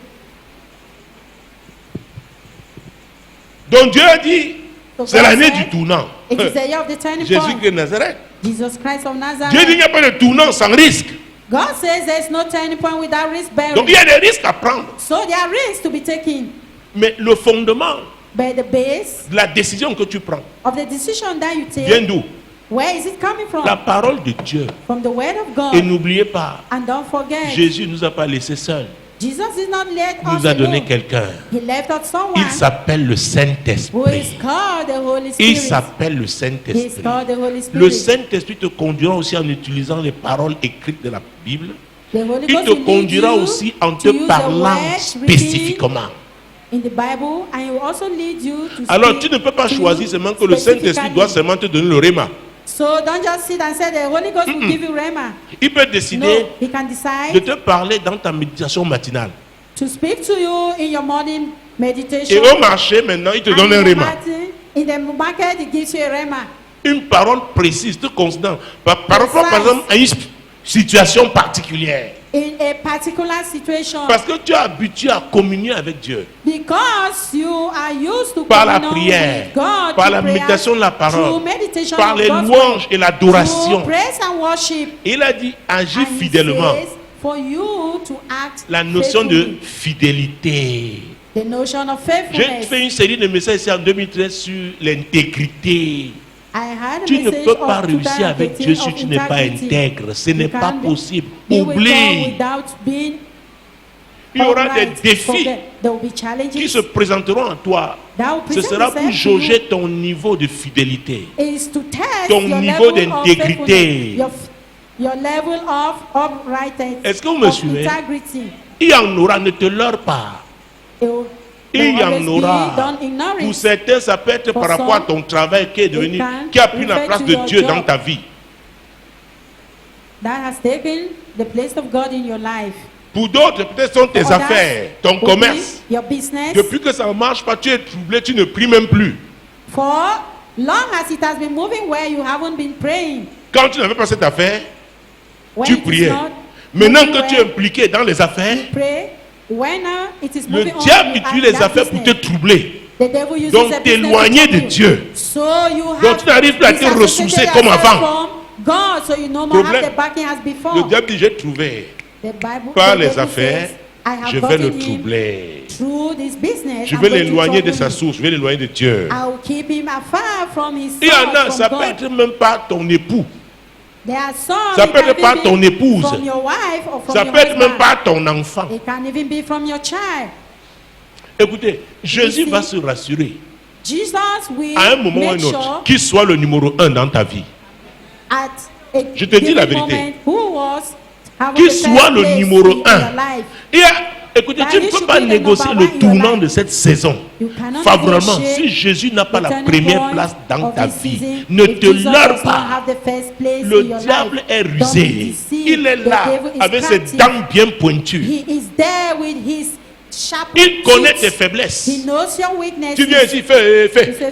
Donc Dieu a dit, So c'est God l'année said, du tournant. It is the year of the turning Jésus point. de Nazareth. Jesus Christ of Dieu dit, Nazareth. il n'y a pas de tournant sans risque. God says there is no turning point without risk Donc il bearing. y a des risques à prendre. So there are risks to be taken. Mais le fondement But the base de la décision que tu prends of the decision that you vient take, d'où? where is it coming from? La parole de Dieu. From the word of Et God. n'oubliez pas, And don't forget, Jésus ne nous a pas laissés seuls. Jesus did not let Il us nous a donné alone. quelqu'un. He left us someone Il s'appelle le who is Saint-Esprit. called the Holy Il Spirit. s'appelle le He is Saint-Esprit. called the Holy Le Spirit. Saint-Esprit te conduira aussi en utilisant les paroles écrites de la Bible. The Holy Il Ghost te will lead conduira you aussi en to te use the parlant words written spécifiquement. in the Bible, and he will also lead you to Alors speak tu ne peux pas to you choisir seulement que le Saint-Esprit specifically. doit seulement te donner le réma. So don't just sit and say the Holy Ghost will give you rhema. Il peut No, décider he can de decide te parler dans ta méditation matinale. to speak to you in your morning Et meditation. au marché maintenant, il te And donne un in the réma. in the market, he gives you a rhema. Une parole précise, tout constant. Par rapport par exemple à une situation particulière. In a particular situation. Parce que tu es habitué à communier avec Dieu. Because you are used to Par la communion prière, with God, par through la prayer, méditation de la through parole, meditation par of les God's louanges word, et l'adoration. through praise and worship. Il a dit, agis And he fidèlement. says, for you to act La notion de faithfully. fidélité. The notion of J'ai faithfulness. fait une série de messages ici en 2013 sur l'intégrité. I had a Tu ne message peux pas of réussir avec 2018 Dieu si of tu n'es pas integrity. intègre. Ce n'est You pas can't possible. be with God Oublie. without being Il y aura des upright. défis Forget. There will be qui challenges se présenteront à toi. that will Ce present sera pour themselves to you. jauger ton niveau de fidélité. Is to test ton your niveau level of d'intégrité. faithfulness, your level of uprightness. Est-ce que vous me of suivez? integrity. Il y en aura, ne te leurre pas. It will- Il there will y en always be, aura. don't ignore Pour it. certains, ça peut être For par rapport à some, ton travail qui est devenu, it can qui a pris la refer place to de your Dieu job. dans ta vie. that has taken the place of God in your life. Pour d'autres, peut-être sont tes For others, affaires, ton could be commerce. your business. Depuis que ça ne marche pas, tu es troublé, tu ne pries même plus. For long as it has been moving where you haven't been praying. Quand tu n'avais pas cette affaire, When tu it is priais. not Maintenant moving que tu es well, impliqué dans les affaires, you pray. When it is le moving on, diable you utilise are les that affaires pour te business. troubler. The devil uses Donc the business t'éloigner to de trouble Dieu. you. So you Donc have tu n'arrives plus à te disassociated ressourcer yourself comme avant. from God, so you no more Problème. have the backing as before. Le diable dit, j'ai trouvé. The Bible, Par the les devil affaires, says, I have je vais le gotten him troubler. through this business. Je I'm vais going to l'éloigner de trouble sa him. source, je vais l'éloigner de Dieu. I will keep him afar from his Il y en a, source, ça from peut God. être même pas ton époux. There are some Ça it peut can être pas even ton be épouse. from your wife or from Ça your peut être même husband. pas ton enfant. It can even be from your child. Écoutez, Jésus see, va se rassurer Jesus will à un moment ou à un make autre sure qu'il soit le numéro 1 dans ta vie. at a Je te dis la given vérité. moment who was having Qu'il the first soit le place numéro in your 1. life. Et écoutez, That tu ne you peux should pas be the négocier number le one in your tournant life. de cette saison. You cannot Favorablement, negotiate si Jésus n'a pas the la turning première point place dans of ta this vie, season. ne If te Jesus leurre does not pas. have the first place Le in your diable life, est don't be rusé. deceived. Il est The là devil is avec ses crafty. dents bien pointues. He is there with his sharp Il connaît tes teeth. faiblesses. He knows your weaknesses. Tu viens ici, fais. He says,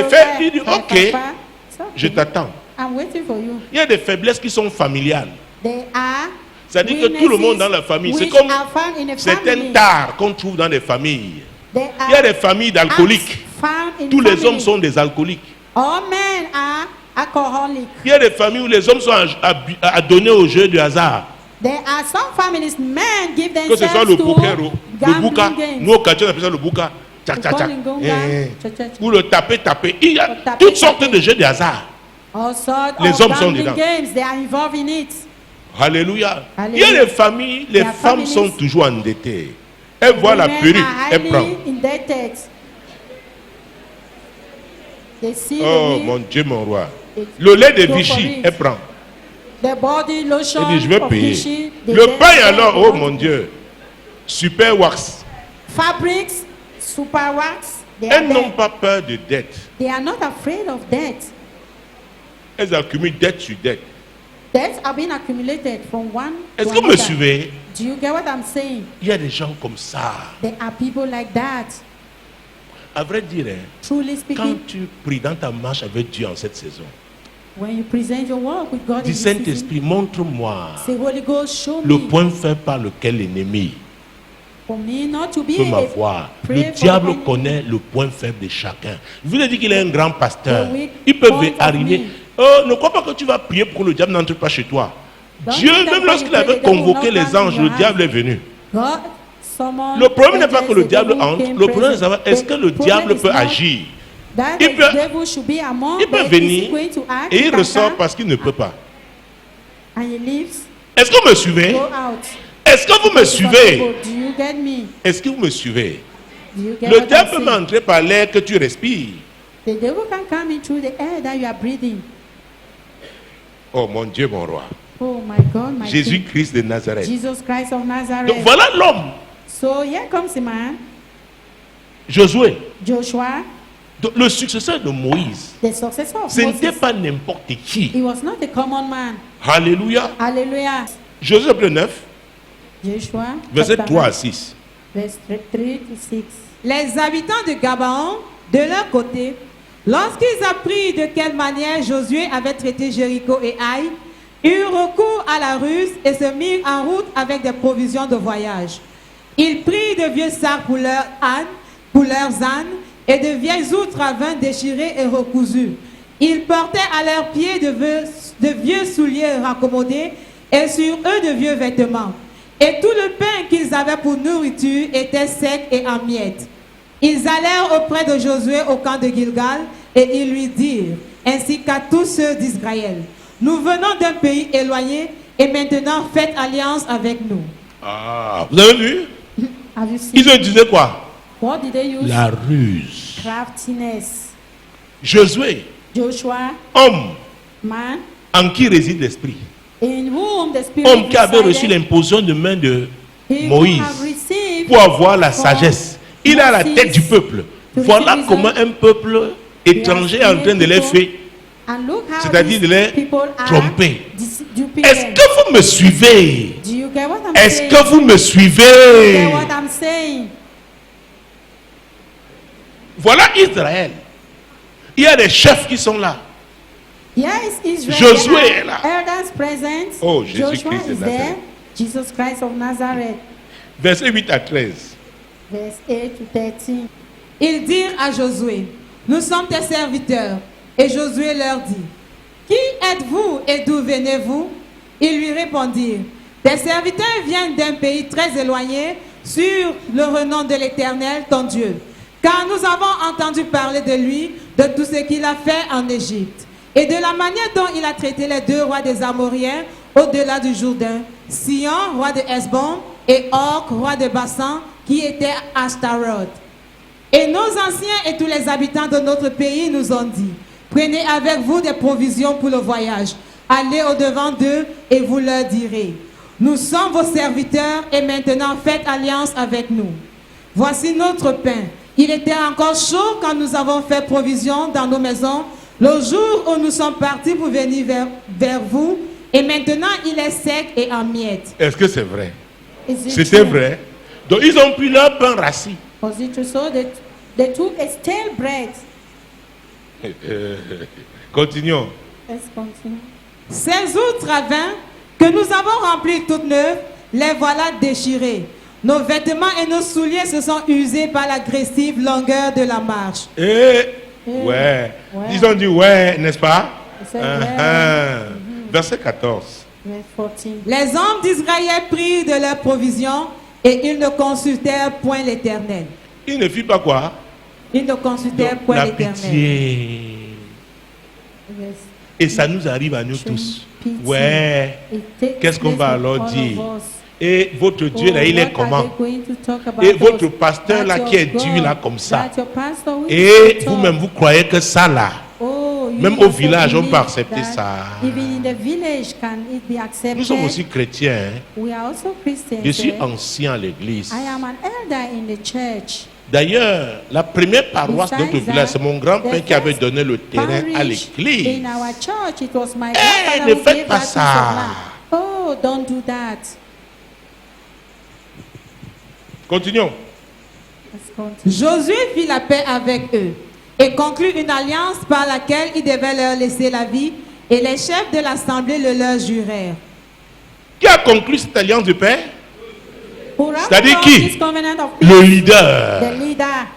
fire. Il dit, Fire, ok, fire, fire. It's okay. je t'attends. I'm waiting for you. Il y a des faiblesses qui sont familiales. They are C'est-à-dire que tout le monde dans la famille, c'est which comme are found in a certaines family. tares qu'on trouve dans des familles. They Il y a are des familles d'alcooliques. acts found in Tous les family. hommes sont des alcooliques. All men are alcoholic. Il y a des familles où les hommes sont à donner au jeu du hasard. There are some families, men give Que ce soit themselves le to poker, le gambling bouka. games. Nous au quartier on appelle ça le bouka. Tchac, tchac, tchac. Calling Gonga. Ou le taper. Il y a Le taper, toutes sortes taper. de jeux de hasard. All sorts Les of hommes sont gambling dedans. games, they are involved in it. Alléluia. Alléluia. Il y a des familles, les There are femmes families. sont toujours endettées. Elles voient la Women perruque, are elles prennent. highly indebted. They see Oh the, mon Dieu, mon roi. They Le lait de go for Vichy, it. elle prend. the body lotion Elle dit, je vais of payer. Vichy, they Le get pain there, alors, they oh want mon to- Dieu. Super wax. Fabrics, super wax, they are Elles n'ont there. pas peur de dette. They are not afraid of debt. Elles accumulent dette sur dette. Debts are being accumulated from one Est-ce to que vous me another. suivez? Do you get what I'm saying? Il y a des gens comme ça. There are people like that. À vrai dire, hein, Truly quand speaking, tu pries dans ta marche avec Dieu en cette saison, when you present your work with God in dis this season, Saint-Esprit, montre-moi say, Holy Ghost, show le me, point faible par lequel l'ennemi for me not to be peut a m'avoir. pray Le for diable the enemy. connaît le point faible de chacun. Je vous ai dit qu'il est un grand pasteur. The weak Il peut point of arriver. me. Oh, ne crois pas que tu vas prier pour que le diable n'entre pas chez toi. Don't Dieu, think that même when lorsqu'il you pray, avait the devil will convoqué not les come anges, in le your diable est house. venu. God, someone Le problème n'est pas angels, que le the diable devil entre. came Le problème, c'est de present. savoir est-ce que le The diable problem is peut not agir. that Il the peut- devil should be among, Il peut but is he venir going to act? et He il can ressort come parce qu'il ne peut pas. and he leaves, Est-ce que vous me suivez? go out. Est-ce que vous me Because suivez? people, do you get me? Est-ce que vous me suivez? Do you get Le what diable I'm peut saying? m'entrer par l'air que tu respires. The devil can come in through the air that you are breathing. Oh mon Dieu, mon roi. Oh my God, my King. Jésus-Christ de Nazareth. Jesus Christ of Nazareth. Donc voilà l'homme, So here comes the man, Josué. Joshua, Donc, le successeur de Moïse. the successor of Ce n'était Moses. pas n'importe qui. He was not a common man. Alléluia. Hallelujah. Josué chapitre 9, Joshua, verset chapter 3 à 9, 6. verse 3 to 6. Les habitants de Gabaon, de leur côté, lorsqu'ils apprirent de quelle manière Josué avait traité Jéricho et Haï, eurent recours à la ruse et se mirent en route avec des provisions de voyage. Ils prirent de vieux sacs pour leurs ânes et de vieilles outres à vin déchirées et recousues. Ils portaient à leurs pieds de vieux souliers raccommodés et sur eux de vieux vêtements. Et tout le pain qu'ils avaient pour nourriture était sec et en miettes. Ils allèrent auprès de Josué au camp de Gilgal et ils lui dirent, ainsi qu'à tous ceux d'Israël, nous venons d'un pays éloigné et maintenant faites alliance avec nous. Ah, vous avez vu? Have you seen? Ils ont utilisé quoi? What did they use? La ruse. Craftiness. Josué, Joshua, homme man, en qui réside l'esprit. in whom the Spirit Homme qui avait reçu resided, l'imposition de main de he who Moïse have received pour avoir la from sagesse. Il est à la Moses tête du peuple. to Voilà receive comment wisdom. un peuple étranger est en train de les faire And look how C'est-à-dire de les people are tromper. duping Est-ce them. que vous me suivez? Do you get what I'm Est-ce saying? que vous me You suivez? get what I'm saying? Voilà Israël. Il y a des chefs qui sont là. Here is Israel. Josué There est là. are elders present. Oh, Jésus-Christ Joshua de is Nazareth. there. Jesus Christ of Nazareth. Versets 8 à 13. Verse 8 to 13. Ils dirent à Josué, nous sommes tes serviteurs. Et Josué leur dit, qui êtes-vous et d'où venez-vous? Ils lui répondirent, tes serviteurs viennent d'un pays très éloigné sur le renom de l'Éternel, ton Dieu. Car nous avons entendu parler de lui, de tout ce qu'il a fait en Égypte, et de la manière dont il a traité les deux rois des Amoriens au-delà du Jourdain, Sion, roi de Hesbon, et Og, roi de Bassan, qui était à Ashtaroth. Et nos anciens et tous les habitants de notre pays nous ont dit, prenez avec vous des provisions pour le voyage. Allez au-devant d'eux et vous leur direz, nous sommes vos serviteurs et maintenant faites alliance avec nous. Voici notre pain. Il était encore chaud quand nous avons fait provision dans nos maisons, le jour où nous sommes partis pour venir vers vous, et maintenant il est sec et en miettes. Est-ce que c'est vrai? Is it C'était true? vrai. Donc ils ont pris leur pain rassis. Was it true? So they took a stale bread. Continuons. Let's continue. Ces outravins que nous avons remplis toutes neuves, les voilà déchirés. Nos vêtements et nos souliers se sont usés par l'agressive longueur de la marche. Ouais. Ouais. Ils ont dit ouais, n'est-ce pas? Ils ont dit ouais. Verset 14. Verse 14. Les hommes d'Israël prirent de leurs provisions et ils ne consultèrent point l'Éternel. Il ne fit pas quoi? Ils ne consultèrent point La l'Éternel. pitié. Verse Et ça nous arrive à nous tous. Ouais. Qu'est-ce qu'on va alors dire? Et votre Dieu là, il est comment? Et votre pasteur là qui est Dieu là comme ça. Et vous-même vous croyez que ça là, même au village on peut accepter ça. Nous sommes aussi chrétiens. Je suis ancien à l'église. D'ailleurs, la première paroisse de notre village, c'est mon grand-père qui avait donné le terrain à l'église. Ne faites pas ça. Oh, don't do that. Continuons. Josué fit la paix avec eux et conclut une alliance par laquelle il devait leur laisser la vie, et les chefs de l'assemblée le leur jurèrent. Qui a conclu cette alliance de paix? C'est-à-dire qui? Le leader. The leader.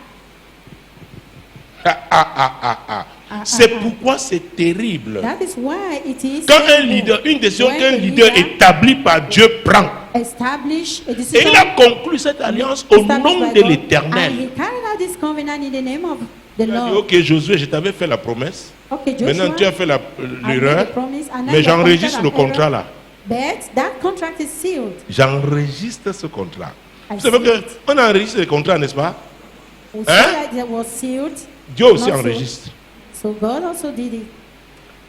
C'est pourquoi c'est terrible. That is why it is Quand un leader, une décision when qu'un the leader leader établi par Dieu prend, establish a et decision il a conclu cette alliance au established nom by de God, and l'Éternel. he carried out this covenant in the name of the Il a dit, Lord. ok Josué, je t'avais fait la promesse. Okay, Joshua, Maintenant tu as fait I made l'erreur, the promise, and now mais you have j'enregistre le committed an contrat error. là. But that contract is sealed. J'enregistre ce contrat. I Vous savez seal it. qu'on enregistre les contrats, n'est-ce pas? We Hein? see that it was sealed. Dieu aussi Not enregistre. So God also did it.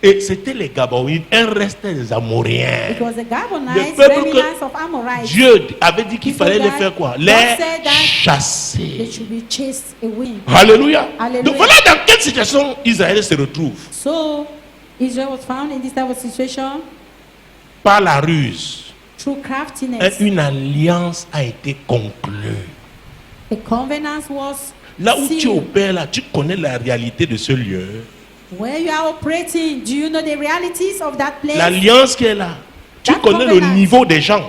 Et c'était les Gabaonites, un reste des Amoriens. It was the Gabonites, Le peuple remnants of Amorites. Dieu avait dit qu'il fallait les People faire quoi? God Les said that They chasser. should be chased away. Alléluia. Alléluia. Donc voilà dans quelle situation Israël se retrouve. So Israel was found in this type of situation Par la ruse. through craftiness. Une alliance a été conclue. The covenant was Là où tu sealed. opères, là, tu connais la réalité de ce lieu. Where you are operating, do you know the realities of that place? L'alliance qui est là. Tu That connais le covenant. niveau des gens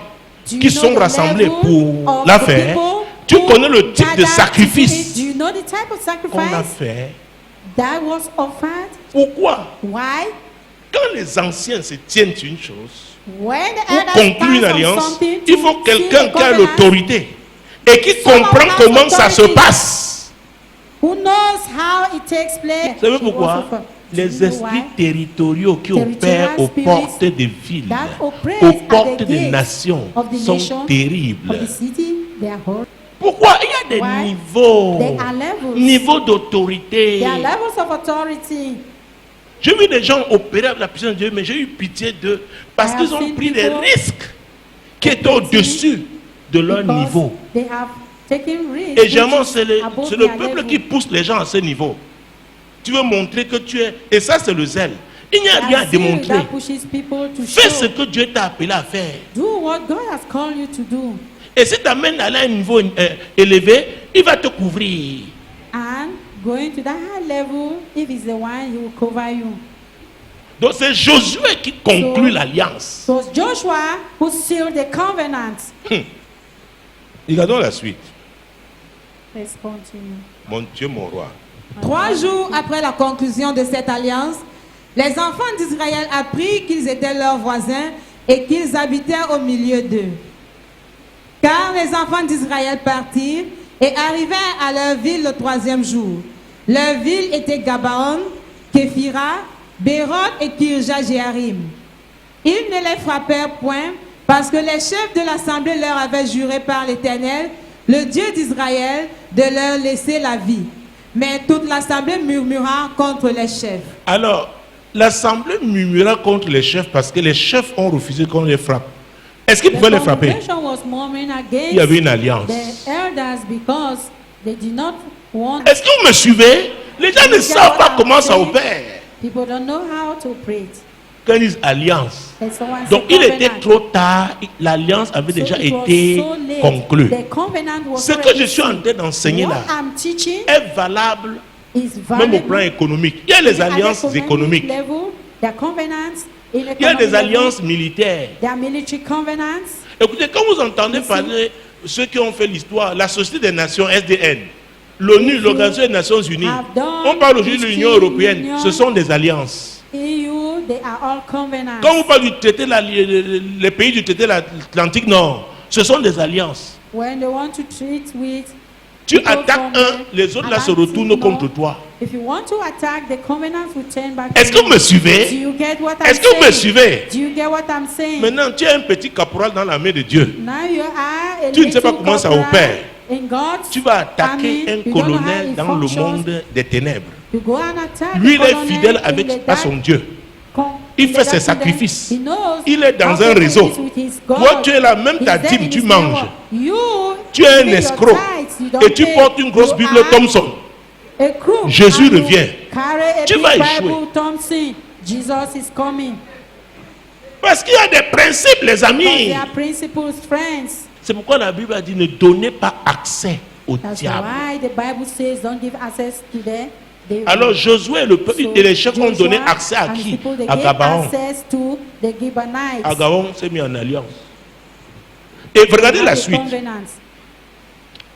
Do you qui know sont the rassemblés level pour of la the faire. people Tu who connais le type de gathered to do sacrifice it? Do you know the type of qu'on a sacrifice fait. that was offered? Pourquoi? Why? Quand les anciens se tiennent une chose, When the pour elders conclure une stand on alliance, something il to faut seal quelqu'un the qui a covenant, l'autorité et qui Someone comprend has comment ça se authority. passe. who knows how it takes place. Vous savez He pourquoi? also for- Do Les you know esprits why? territoriaux qui Territorial opèrent aux spirits portes des villes, that operate aux at the portes des gates nations of the sont nation, terribles. Of the city, they are horrible. Pourquoi? Il y a des Why? niveaux. There are levels. Niveau d'autorité. There are levels of authority. J'ai vu des gens opérer avec la puissance de Dieu, mais j'ai eu pitié d'eux parce I qu'ils have ont seen pris des people risques qui étaient au-dessus de leur Because niveau. they have taken risks Et généralement, which is c'est above le their peuple level. qui pousse les gens à ce niveau. Tu veux montrer que tu es... Et ça, c'est le zèle. Il n'y a rien à That zeal démontrer. that pushes people to Fais ce show. que Dieu t'a appelé à faire. Do what God has called you to do. Et si tu amènes à un niveau élevé, il va te couvrir. And going to that high level, if he's the one, he will cover you. Donc c'est Josué qui conclut l'alliance. So it's Joshua who sealed the covenant. Regardons la suite. Let's continue. Mon Dieu, mon roi. 3 jours après la conclusion de cette alliance, les enfants d'Israël apprirent qu'ils étaient leurs voisins et qu'ils habitaient au milieu d'eux. Car les enfants d'Israël partirent et arrivèrent à leur ville le 3e jour. Leur ville était Gabaon, Képhira, Béroth et Kirja-Jéarim. Ils ne les frappèrent point parce que les chefs de l'assemblée leur avaient juré par l'Éternel, le Dieu d'Israël, de leur laisser la vie. Mais toute l'assemblée murmura contre les chefs. Alors, l'assemblée murmura contre les chefs parce que les chefs ont refusé qu'on les frappe. Est-ce qu'ils pouvaient les frapper? Was murmuring against Il y avait une alliance. the elders because they did not want. Est-ce que vous me suivez? Les gens ne savent pas comment ça opère. People don't know how to pray. Quand ils disent alliance. And someone Donc said il était covenant. trop tard, l'alliance avait So déjà it was été so late. conclue. The covenant was Ce que already je suis en train d'enseigner What là I'm teaching est valable is même au valid. plan économique. Il y a les alliances économiques, Level, the covenants in il y a des economic alliances level, militaires. there are military covenants. Écoutez, quand vous entendez parler ceux qui ont fait l'histoire, la Société des Nations, SDN, l'ONU, l'Organisation des Nations Unies, on parle aujourd'hui de l'Union européenne, ce sont des alliances. EU, they are all covenants. Quand vous parlez du traité, les pays du traité de l'Atlantique Nord, ce sont des alliances. When they want to treat with Tu people attaques from un, the les autres là se Atlantic retournent Nord, contre toi. If you want to attack, the covenants will turn back. Est-ce to que vous me you. Do suivez? you get what I'm Est-ce que vous me saying? suivez? Do you get what I'm saying? Maintenant, tu es un petit caporal dans la main de Dieu. Now you are a Tu ne sais pas little comment ça corporal opère. in God's Tu vas attaquer army. un You don't know how colonel it dans le functions. monde des ténèbres. You go and attack Lui, the il est colonel fidèle in avec the à son dark Dieu. Il fait ses sacrifices. He knows Il est dans how un to réseau. do this with his God. Toi, tu es là, même ta He's there dîme, in tu his manges. network. You, Tu es un pay your escroc. tithes, you don't Et tu pay. portes une grosse You Bible are Thompson. a crook, Jésus and you revient. Carry a Tu big vas Bible échouer. Thompson. Jesus is coming. Parce qu'il y a des principes, les But amis. they are principles, friends. C'est pourquoi la Bible a dit ne donnez pas accès au That's diable. why the Bible says don't give access to the devil. Alors Josué et le peuple So et les chefs ont donné Joshua accès à and qui? people, they À gave Gabaon. access to the Gibeonites. À Gabaon s'est mis en alliance. Et regardez la The suite. covenants.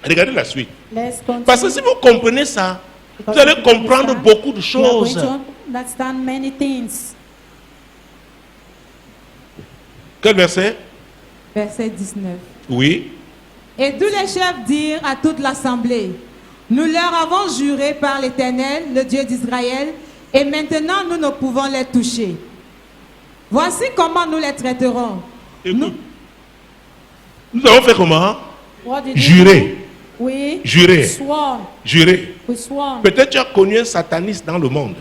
Regardez la suite. Let's continue. Parce que si vous comprenez ça, vous Because allez if you comprendre understand, beaucoup de you are going choses. to understand many things. Quel verset? Verset 19. Oui. Et tous les chefs dirent à toute l'assemblée, nous leur avons juré par l'Éternel, le Dieu d'Israël, et maintenant nous ne pouvons les toucher. Voici comment nous les traiterons. Écoute. Nous avons fait comment? What did Jurer. you do? We Jurer. sworn. Jurer. We sworn. Peut-être tu as connu un sataniste dans le monde.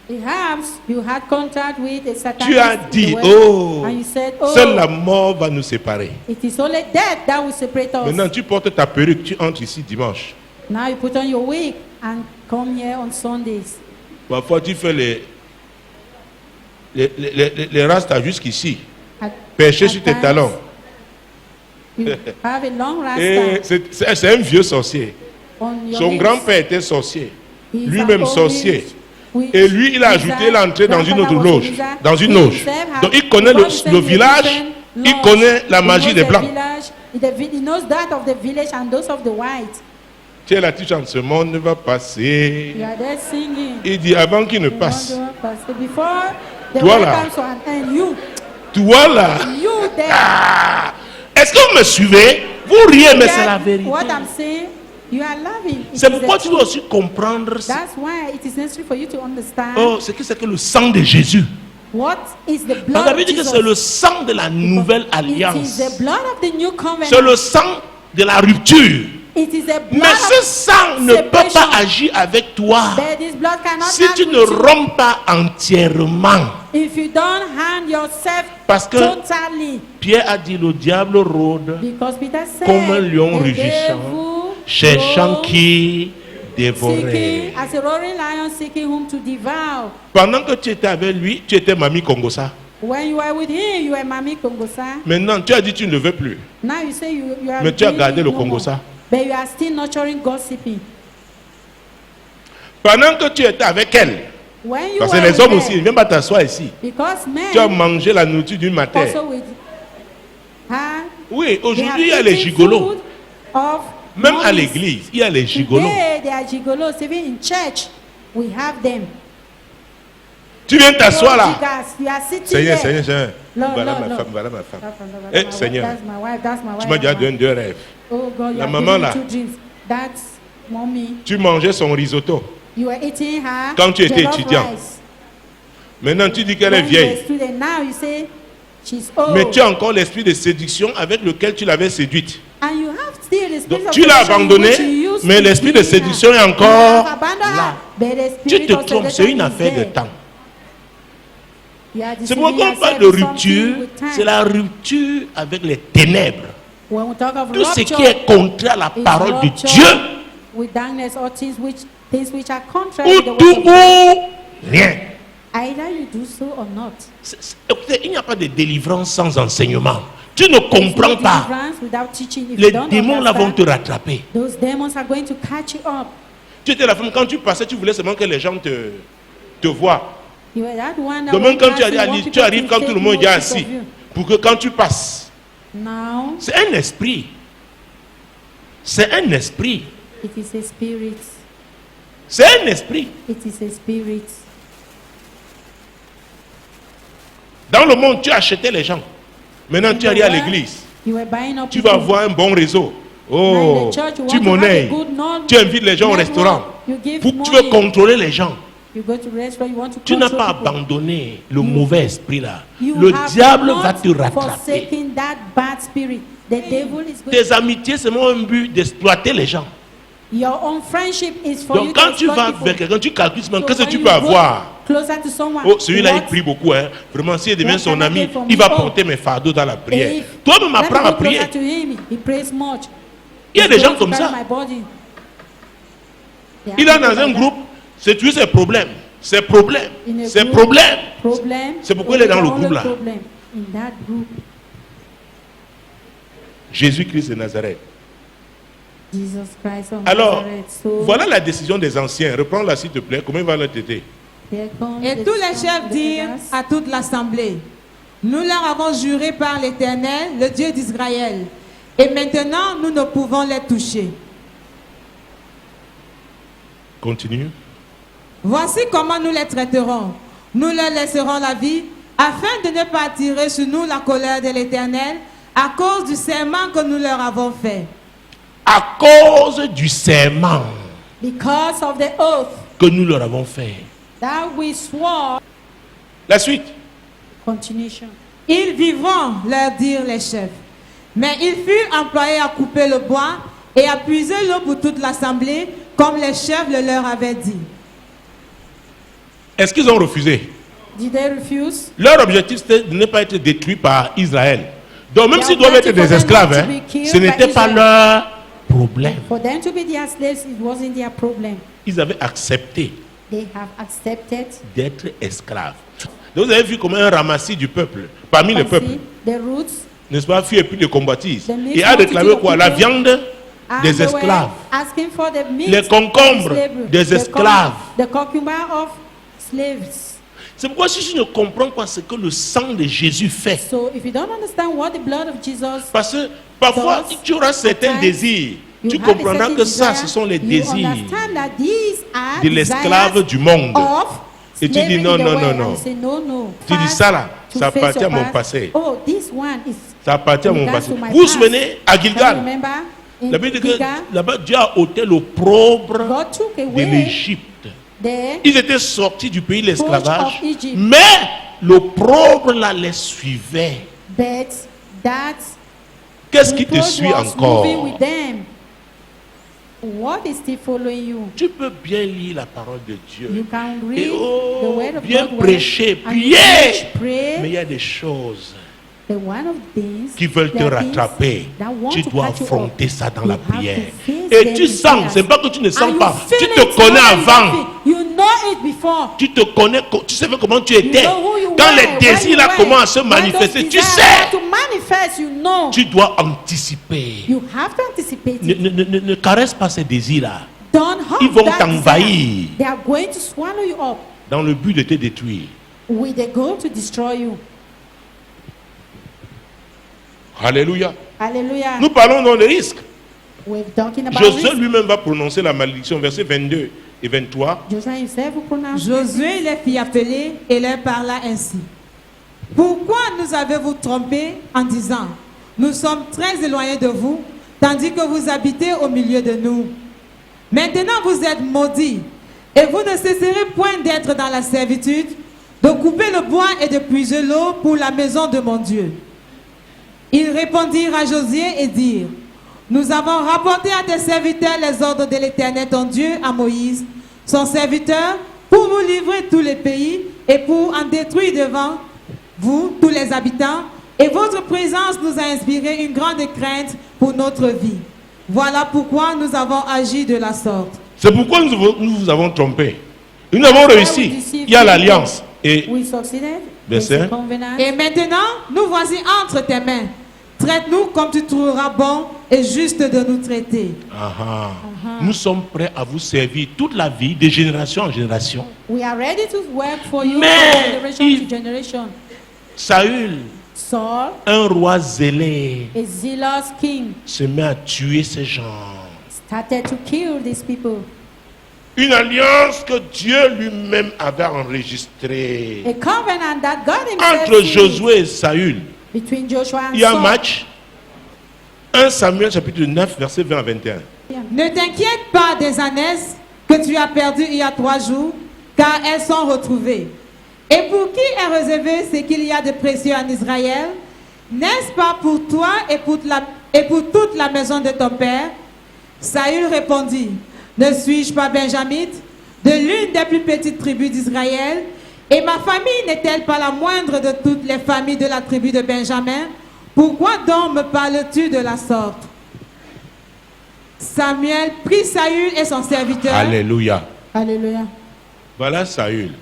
Perhaps you had contact with a Satanist Tu as in the dit, world, oh, and you said, seule la oh, mort va nous séparer. it is only death that will separate us. Maintenant, tu portes ta perruque, tu entres ici dimanche. Now you put on your wig and come here on Sundays. Parfois, tu fais les rastas jusqu'ici, At- perché at sur tes times, talons. You have a long Et rasta c'est un vieux sorcier. on your Son hips. grand-père était sorcier. He's Lui-même an old sorcier. witch. Et lui, il a ajouté, il est entré dans une autre loge. Dans une loge. Donc, il connaît le village, il connaît la magie des Blancs. He knows that of the village and those of the white. Tu es là, tu chantes, ce monde va passer. You are there singing. Il dit, avant qu'il ne The passe, wonder of past. Before the Toi world là. comes to an end, you là. there. Ah, est-ce que vous me suivez? Vous riez, mais c'est la vérité. What I'm saying, you are loving. It C'est is pourquoi the tu dois truth. aussi comprendre ça. That's why it is necessary for you to understand Oh, c'est que le sang de Jésus. what is the Donc, blood la of Bible dit que Jesus. c'est le sang de la nouvelle It is alliance. the blood of the new C'est covenant. le sang de la rupture. It is the blood Mais ce of sang ne peut separation. pas agir avec toi But this blood cannot si act tu with ne you romps pas entièrement. if you don't hand yourself Parce que totally. Pierre a dit, le diable rôde Because Peter said, comme un lion the rugissant, devil cherchant roams qui dévorait. as a roaring lion seeking whom to devour. Pendant que tu étais avec lui, tu étais Mamie Kongosa. When you were with him, you were Mami Kongosa. Maintenant, tu as dit que tu ne le veux plus. Now you say you are Mais tu as doing gardé it le no more. Kongosa. But you are still nurturing gossiping. Pendant que tu étais avec elle, When you parce que were les with hommes her, aussi, ils ne viennent pas t'asseoir ici. because Tu as men mangé la nourriture d'une matin. also with her, Oui, they aujourd'hui, have il y a les eaten gigolos. food of Même à mummies. l'église, il y a les gigolos. Today they are gigolos. Even in church, we have them. Tu viens t'asseoir là. Gigas, you are sitting Seigneur, there. Seigneur, Seigneur. Lord, Voilà Lord, ma Lord. femme, voilà ma femme. That's Eh, my Seigneur, wife, that's my wife, that's my wife. tu m'as déjà donné 2 rêves. Oh God, you La are maman giving là. 2 dreams. That's mommy. Tu mangeais son risotto. You were eating her Quand tu étais jollof étudiant. rice. Maintenant, tu dis qu'elle est When you were a vieille. student, now you say she's old. Mais tu as encore l'esprit de séduction avec lequel tu l'avais séduite. And you have still the spirit Donc, of tu l'as seduction abandonné, which you used mais to l'esprit be de in her. séduction est You encore have abandoned là. her, but the Tu spirit te of trompes, c'est seduction une is affaire de there. temps. You are C'est deceiving pourquoi on yourself parle de with something rupture, with time. c'est la rupture avec les ténèbres. When we talk of Tout ce rupture, qui est contraire à la it's parole de rupture Dieu, with darkness or things which are contrary ou to the tout word of God. ou rien. Either you do so or not. Écoutez, il n'y a pas de délivrance sans enseignement. Tu ne There's comprends no pas. deliverance without teaching. If Les you don't démons là vont understand, te rattraper. those demons are going to catch you up. Tu étais la femme, quand tu passais, tu voulais seulement que les gens te voient. You were that one that Donc when même quand you tu ask, you want arrives, tu people arrives to quand tout take le monde est notice of assis. you. Pour que quand tu passes, Now, c'est un esprit. C'est un esprit. it is a spirit. C'est un esprit. It is a spirit. Dans le monde, tu achetais les gens. Maintenant, tu In the arrives à world, l'église. You were buying up Tu vas people. avoir un bon réseau. Now Oh, in the church, you tu want to have a monnaies. good Tu invites les gens au network. restaurant. You give Tu veux money. contrôler les gens. You go to restaurant, you want to Tu n'as control pas people. abandonné le mauvais esprit là. You Le have diable not va te rattraper. forsaken that bad spirit. The devil is going Tes amitiés, c'est mon but d'exploiter les gens. Your own friendship is for you Donc to quand tu exploit vas people. vers quelqu'un, tu calcules So qu'est-ce que when tu you peux go avoir. Closer to someone. Oh, celui-là, il what- prie beaucoup. Hein. Vraiment, s'il devient What son can I ami, get from il va you? porter mes fardeaux dans la prière. If- Toi-même, let me apprends à go prier. closer to him. He prays much. Il y a He's des gens going to comme carry ça. my body. There are Il est people dans un like that. groupe, c'est toujours ses problèmes. Ses problèmes. In a Ses group, problèmes. Problem. C'est pourquoi il est dans le Only groupe là. problem in that group. Jésus-Christ de Nazareth. Jesus Christ of Alors, Nazareth. So, voilà la décision des anciens. Reprends-la s'il te plaît. Comment il va leur t'aider? there comes Et the tous les son chefs of the dirent elders. à toute l'assemblée, nous leur avons juré par l'Éternel, le Dieu d'Israël, et maintenant nous ne pouvons les toucher. Continue. Voici comment nous les traiterons. Nous leur laisserons la vie, afin de ne pas attirer sur nous la colère de l'Éternel, à cause du serment que nous leur avons fait. À cause du serment Because of the oath que nous leur avons fait. that we swore. La suite. Continuation. Ils vivront, leur dirent les chefs. Mais ils furent employés à couper le bois et à puiser l'eau pour toute l'assemblée, comme les chefs le leur avaient dit. Est-ce qu'ils ont refusé? Did they refuse? Leur objectif, c'était de ne pas être détruit par Israël. Donc même Their s'ils doivent être objective des was esclaves, not hein, to be killed ce n'était by pas Israel. leur problème. For them to be their slaves, it wasn't their problem. Ils avaient accepté They have accepted. d'être esclaves. Donc vous avez vu comme un ramassis du peuple, parmi le peuple, See, the roots. n'est-ce pas, fut et puis les combattisent. The mixed Et a déclaré multitude quoi? of La people. viande And des they were esclaves. asking for the meat Les concombres of slavery. des The esclaves. The concubine of slaves. C'est pourquoi si je ne comprends pas ce que le sang de Jésus fait, So if you don't understand what the blood of Jesus, parce que parfois does, tu auras certains sometimes désirs, you tu have a comprendras certain que ça, desire, ce sont les you désirs understand that these are de l'esclave desires du monde. of Et tu slavery dis non, in the non, world. non, And non. you say, no, no. Tu dis Fast ça là, to ça face appartient à your mon past. passé. Oh, this one is Ça appartient à mon regards passé. to my Vous vous past. souvenez, à Can you Gilgal, remember in la Bible dit que Gilgal, là-bas, Dieu a ôté l'opprobre God took de away l'Égypte. the Ils étaient sortis du pays de l'esclavage, of Egypt. mais l'opprobre là les suivait. but that Qu'est-ce qui te reproach suit was encore? moving with them. What is still following you? Tu peux bien lire la parole de Dieu. You can read Et the word of bien God well, prêcher, and you prier. preach, pray, Mais il y a des choses The one of these qui veulent te there is rattraper, that want tu to dois catch you affronter up. ça dans You la have to prière. face Et them tu in sens, prayers. c'est pas que tu ne sens And you pas, feel tu it, te you connais know avant. it. You know it before. Tu te connais, tu sais comment tu étais. You know who you Quand were, les where désirs you là were. commencent à se When manifester, those tu desires sais. start to manifest, you know. Tu dois anticiper. You have to anticipate Ne, it. ne caresse pas ces désirs-là Don't hurt Ils vont that t'envahir. desire. They are going to swallow you up dans le but de te détruire. with the goal to destroy you. Alléluia. Hallelujah. Nous parlons dans les risques. We're talking about Josué risk. lui-même va prononcer la malédiction, versets 22 et 23. Joshua himself will pronounce Josué les fit appeler et leur parla ainsi. Pourquoi nous avez-vous trompés en disant, nous sommes très éloignés de vous, tandis que vous habitez au milieu de nous? Maintenant vous êtes maudits, et vous ne cesserez point d'être dans la servitude, de couper le bois et de puiser l'eau pour la maison de mon Dieu. Ils répondirent à Josué et dirent, nous avons rapporté à tes serviteurs les ordres de l'Éternel ton Dieu à Moïse, son serviteur, pour vous livrer tous les pays et pour en détruire devant vous tous les habitants. Et votre présence nous a inspiré une grande crainte pour notre vie. Voilà pourquoi nous avons agi de la sorte. C'est pourquoi nous vous avons trompé. Nous avons réussi. Il y a l'alliance. Et We succeeded. Verset. There's a covenant. Et maintenant, nous voici entre tes mains. Traite-nous comme tu trouveras bon et juste de nous traiter. nous sommes prêts à vous servir toute la vie, de génération en génération. We are ready to work for you Mais from generation il- to generation. Saül, Saul, un roi zélé, a zealous king, se met à tuer ces gens. started to kill these people. Une alliance que Dieu lui-même avait enregistrée. A covenant that God himself Entre sealed Josué et Saül, between Joshua and il y a un Saul. match. 1 Samuel chapitre 9, verset 20 à 21. Ne t'inquiète pas des ânesses que tu as perdues il y a 3 jours, car elles sont retrouvées. Et pour qui est réservé ce qu'il y a de précieux en Israël? N'est-ce pas pour toi et pour toute la maison de ton père? Saül répondit, ne suis-je pas benjamite, de l'une des plus petites tribus d'Israël? Et ma famille n'est-elle pas la moindre de toutes les familles de la tribu de Benjamin? Pourquoi donc me parles-tu de la sorte? Samuel prit Saül et son serviteur. Alléluia. Hallelujah. Voilà Saül.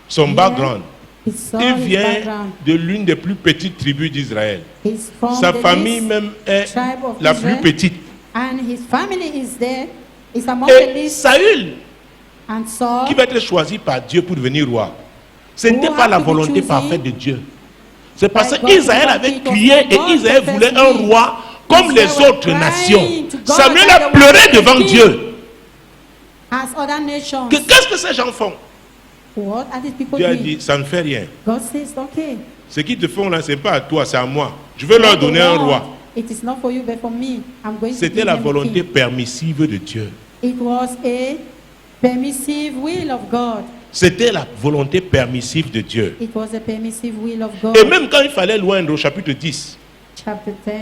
Son Yeah. background. He saw Il his vient background. de l'une des plus petites tribus d'Israël. He's from Sa the famille least même est tribe of la Israel. plus petite. And his family is there. It's among the Et least. Saül, And Saul, qui va être choisi par Dieu pour devenir roi, ce Who n'était pas have la to be volonté choosing parfaite de Dieu. C'est parce by God qu'Israël to avait complete crié what et God Israël voulait un purposed roi comme Israel les were autres crying nations. to God Samuel that a they pleuré wanted devant a king. Dieu. as other nations. Qu'est-ce que ces gens font? What are these people Dieu a doing? dit, ça ne fait rien. God says, okay. Ce qu'ils te font là, ce n'est pas à toi, c'est à moi. Je vais leur What they donner un want, roi. It is not for you, but for me. I'm going to C'était give la them a volonté king. permissive de Dieu. It was a permissive will of God. C'était la volonté permissive de Dieu. It was a permissive will of God. Et même quand il fallait loindre au chapitre 10, Chapter 10.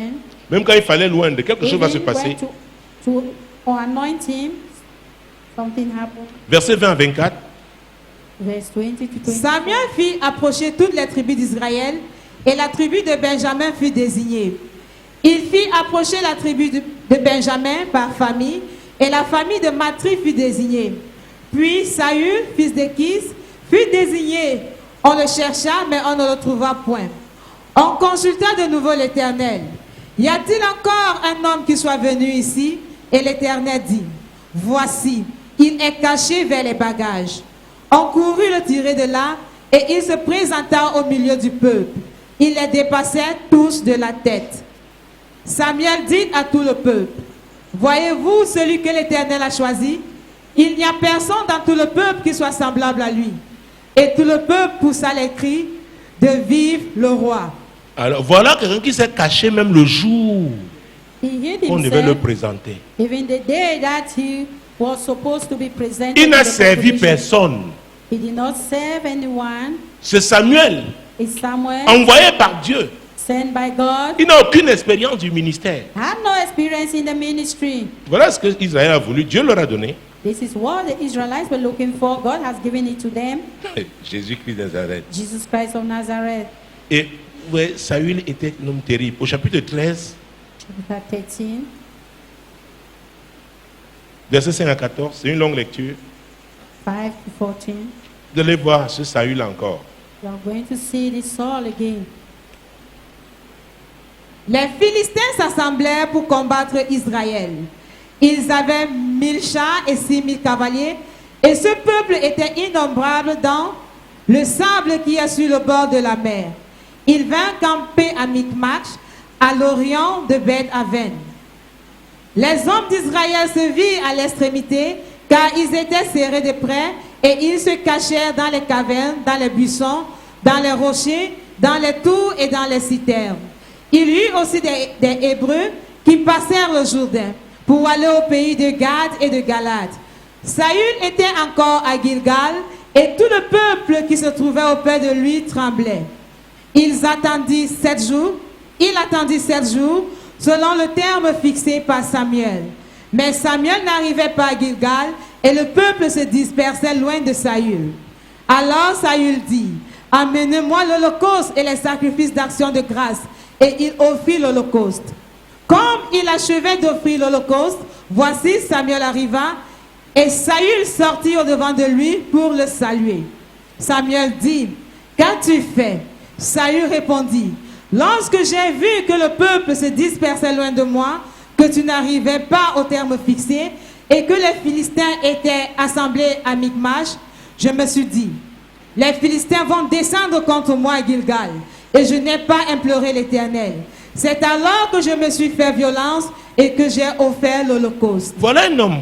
même quand il fallait loindre, quelque chose va se Even passer. went to anoint him, something happened. Verset 20 à 24. Verse 20 to 20. Samuel fit approcher toutes les tribus d'Israël et la tribu de Benjamin fut désignée. Il fit approcher la tribu de Benjamin par famille et la famille de Matri fut désignée. Puis Saül, fils de Kis, fut désigné. On le chercha, mais on ne le trouva point. On consulta de nouveau l'Éternel. Y a-t-il encore un homme qui soit venu ici? Et l'Éternel dit, voici, il est caché vers les bagages. On courut le tirer de là, et il se présenta au milieu du peuple. Il les dépassait tous de la tête. Samuel dit à tout le peuple, voyez-vous celui que l'Éternel a choisi? Il n'y a personne dans tout le peuple qui soit semblable à lui. Et tout le peuple poussa les cris de vive le roi. Alors voilà quelqu'un qui s'est caché même le jour He hid qu'on devait le himself présenter. even the day that he was supposed to be presented. Il to n'a the servi population. personne. He did not serve anyone. C'est Samuel, It's Samuel envoyé par Dieu. sent by God. Il n'a aucune expérience du ministère. Had no experience in the ministry. Voilà ce que Israël a voulu. Dieu leur a donné. This is what the Israelites were looking for. God has given it to them. Jésus-Christ de Nazareth. Jesus Christ of Nazareth. Et Vous voyez, Saül était un homme terrible. Au chapitre 13, Chapter 13, verset 5 à 14, c'est une longue lecture. 5 to 14. Vous allez voir ce Saül encore. You are going to see this Saul again. Les Philistins s'assemblèrent pour combattre Israël. Ils avaient 1000 chars et 6000 cavaliers, et ce peuple était innombrable dans le sable qui est sur le bord de la mer. Ils vinrent camper à Micmac, à l'orient de Beth-Aven. Les hommes d'Israël se virent à l'extrémité, car ils étaient serrés de près, et ils se cachèrent dans les cavernes, dans les buissons, dans les rochers, dans les tours et dans les citernes. Il y eut aussi des Hébreux qui passèrent le Jourdain pour aller au pays de Gad et de Galad. Saül était encore à Gilgal, et tout le peuple qui se trouvait auprès de lui tremblait. Il attendit 7 jours, selon le terme fixé par Samuel. Mais Samuel n'arrivait pas à Gilgal, et le peuple se dispersait loin de Saül. Alors Saül dit, « Amenez-moi l'holocauste et les sacrifices d'action de grâce. » Et il offrit l'holocauste. Comme il achevait d'offrir l'holocauste, voici Samuel arriva, et Saül sortit au-devant de lui pour le saluer. Samuel dit, « Qu'as-tu fait » Saül répondit, « Lorsque j'ai vu que le peuple se dispersait loin de moi, que tu n'arrivais pas au terme fixé, et que les Philistins étaient assemblés à Micmac, je me suis dit, les Philistins vont descendre contre moi à Gilgal, et je n'ai pas imploré l'Éternel. C'est alors que je me suis fait violence et que j'ai offert l'holocauste. » Voilà un homme,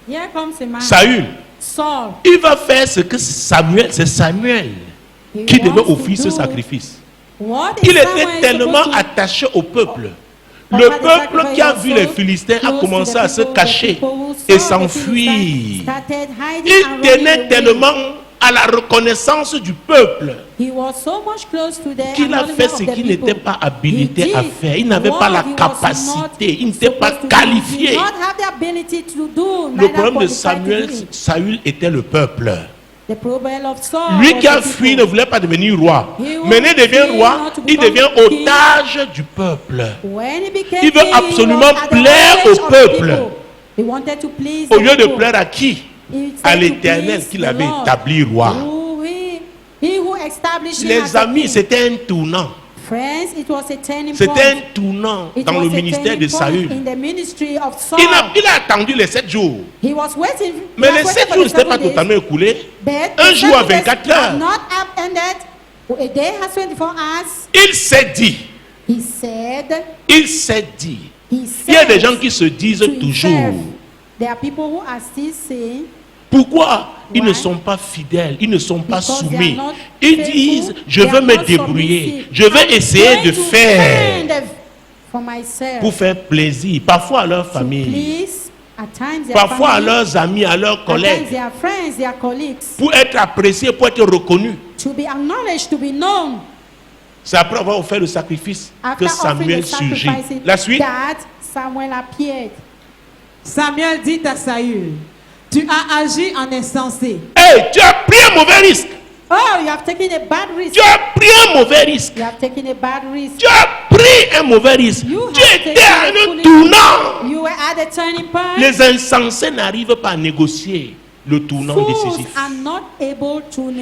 Here comes a man. Saül. Saul. Il va faire ce que Samuel, c'est Samuel He qui devait wants to offrir ce do sacrifice. what Il is était Samuel tellement supposed to- attaché au peuple. Le peuple qui a vu les Philistins a commencé à se cacher et s'enfuir. Il tenait tellement à la reconnaissance du peuple He was so much close to the qu'il a fait ce qu'il n'était pas habilité à faire. Il n'avait pas la capacité, il n'était pas qualifié. Le problème de Saül était le peuple. Lui qui a fui ne voulait pas devenir roi. Maintenant il devient roi, il devient otage du peuple. Il veut absolument plaire au peuple. Au lieu de plaire à qui? À l'Éternel qu'il avait établi roi. Les amis, c'était un tournant. C'était un tournant dans le ministère de Saül. Il a attendu les 7 jours. Mais les 7 jours n'étaient pas totalement écoulés. Un jour à 24 heures. Il s'est dit. Il y a des gens qui se disent toujours. Pourquoi ils ne sont pas fidèles, ils ne sont pas soumis? Ils disent, je veux me débrouiller, je vais essayer de faire pour faire plaisir, parfois à leur famille, parfois à leurs amis, à leurs collègues, pour être appréciés, pour être reconnus. C'est après avoir offert le sacrifice que Samuel surgit. La suite. Samuel dit à Saül, tu as agi en insensé. Hey, tu as pris un mauvais risque. Oh, you have taken a bad risk. Tu as pris un mauvais risque. You have taken a bad risk. Tu as pris un mauvais risque. Tu étais à un tournant. You were at a turning point. Les insensés n'arrivent pas à négocier le tournant décisif.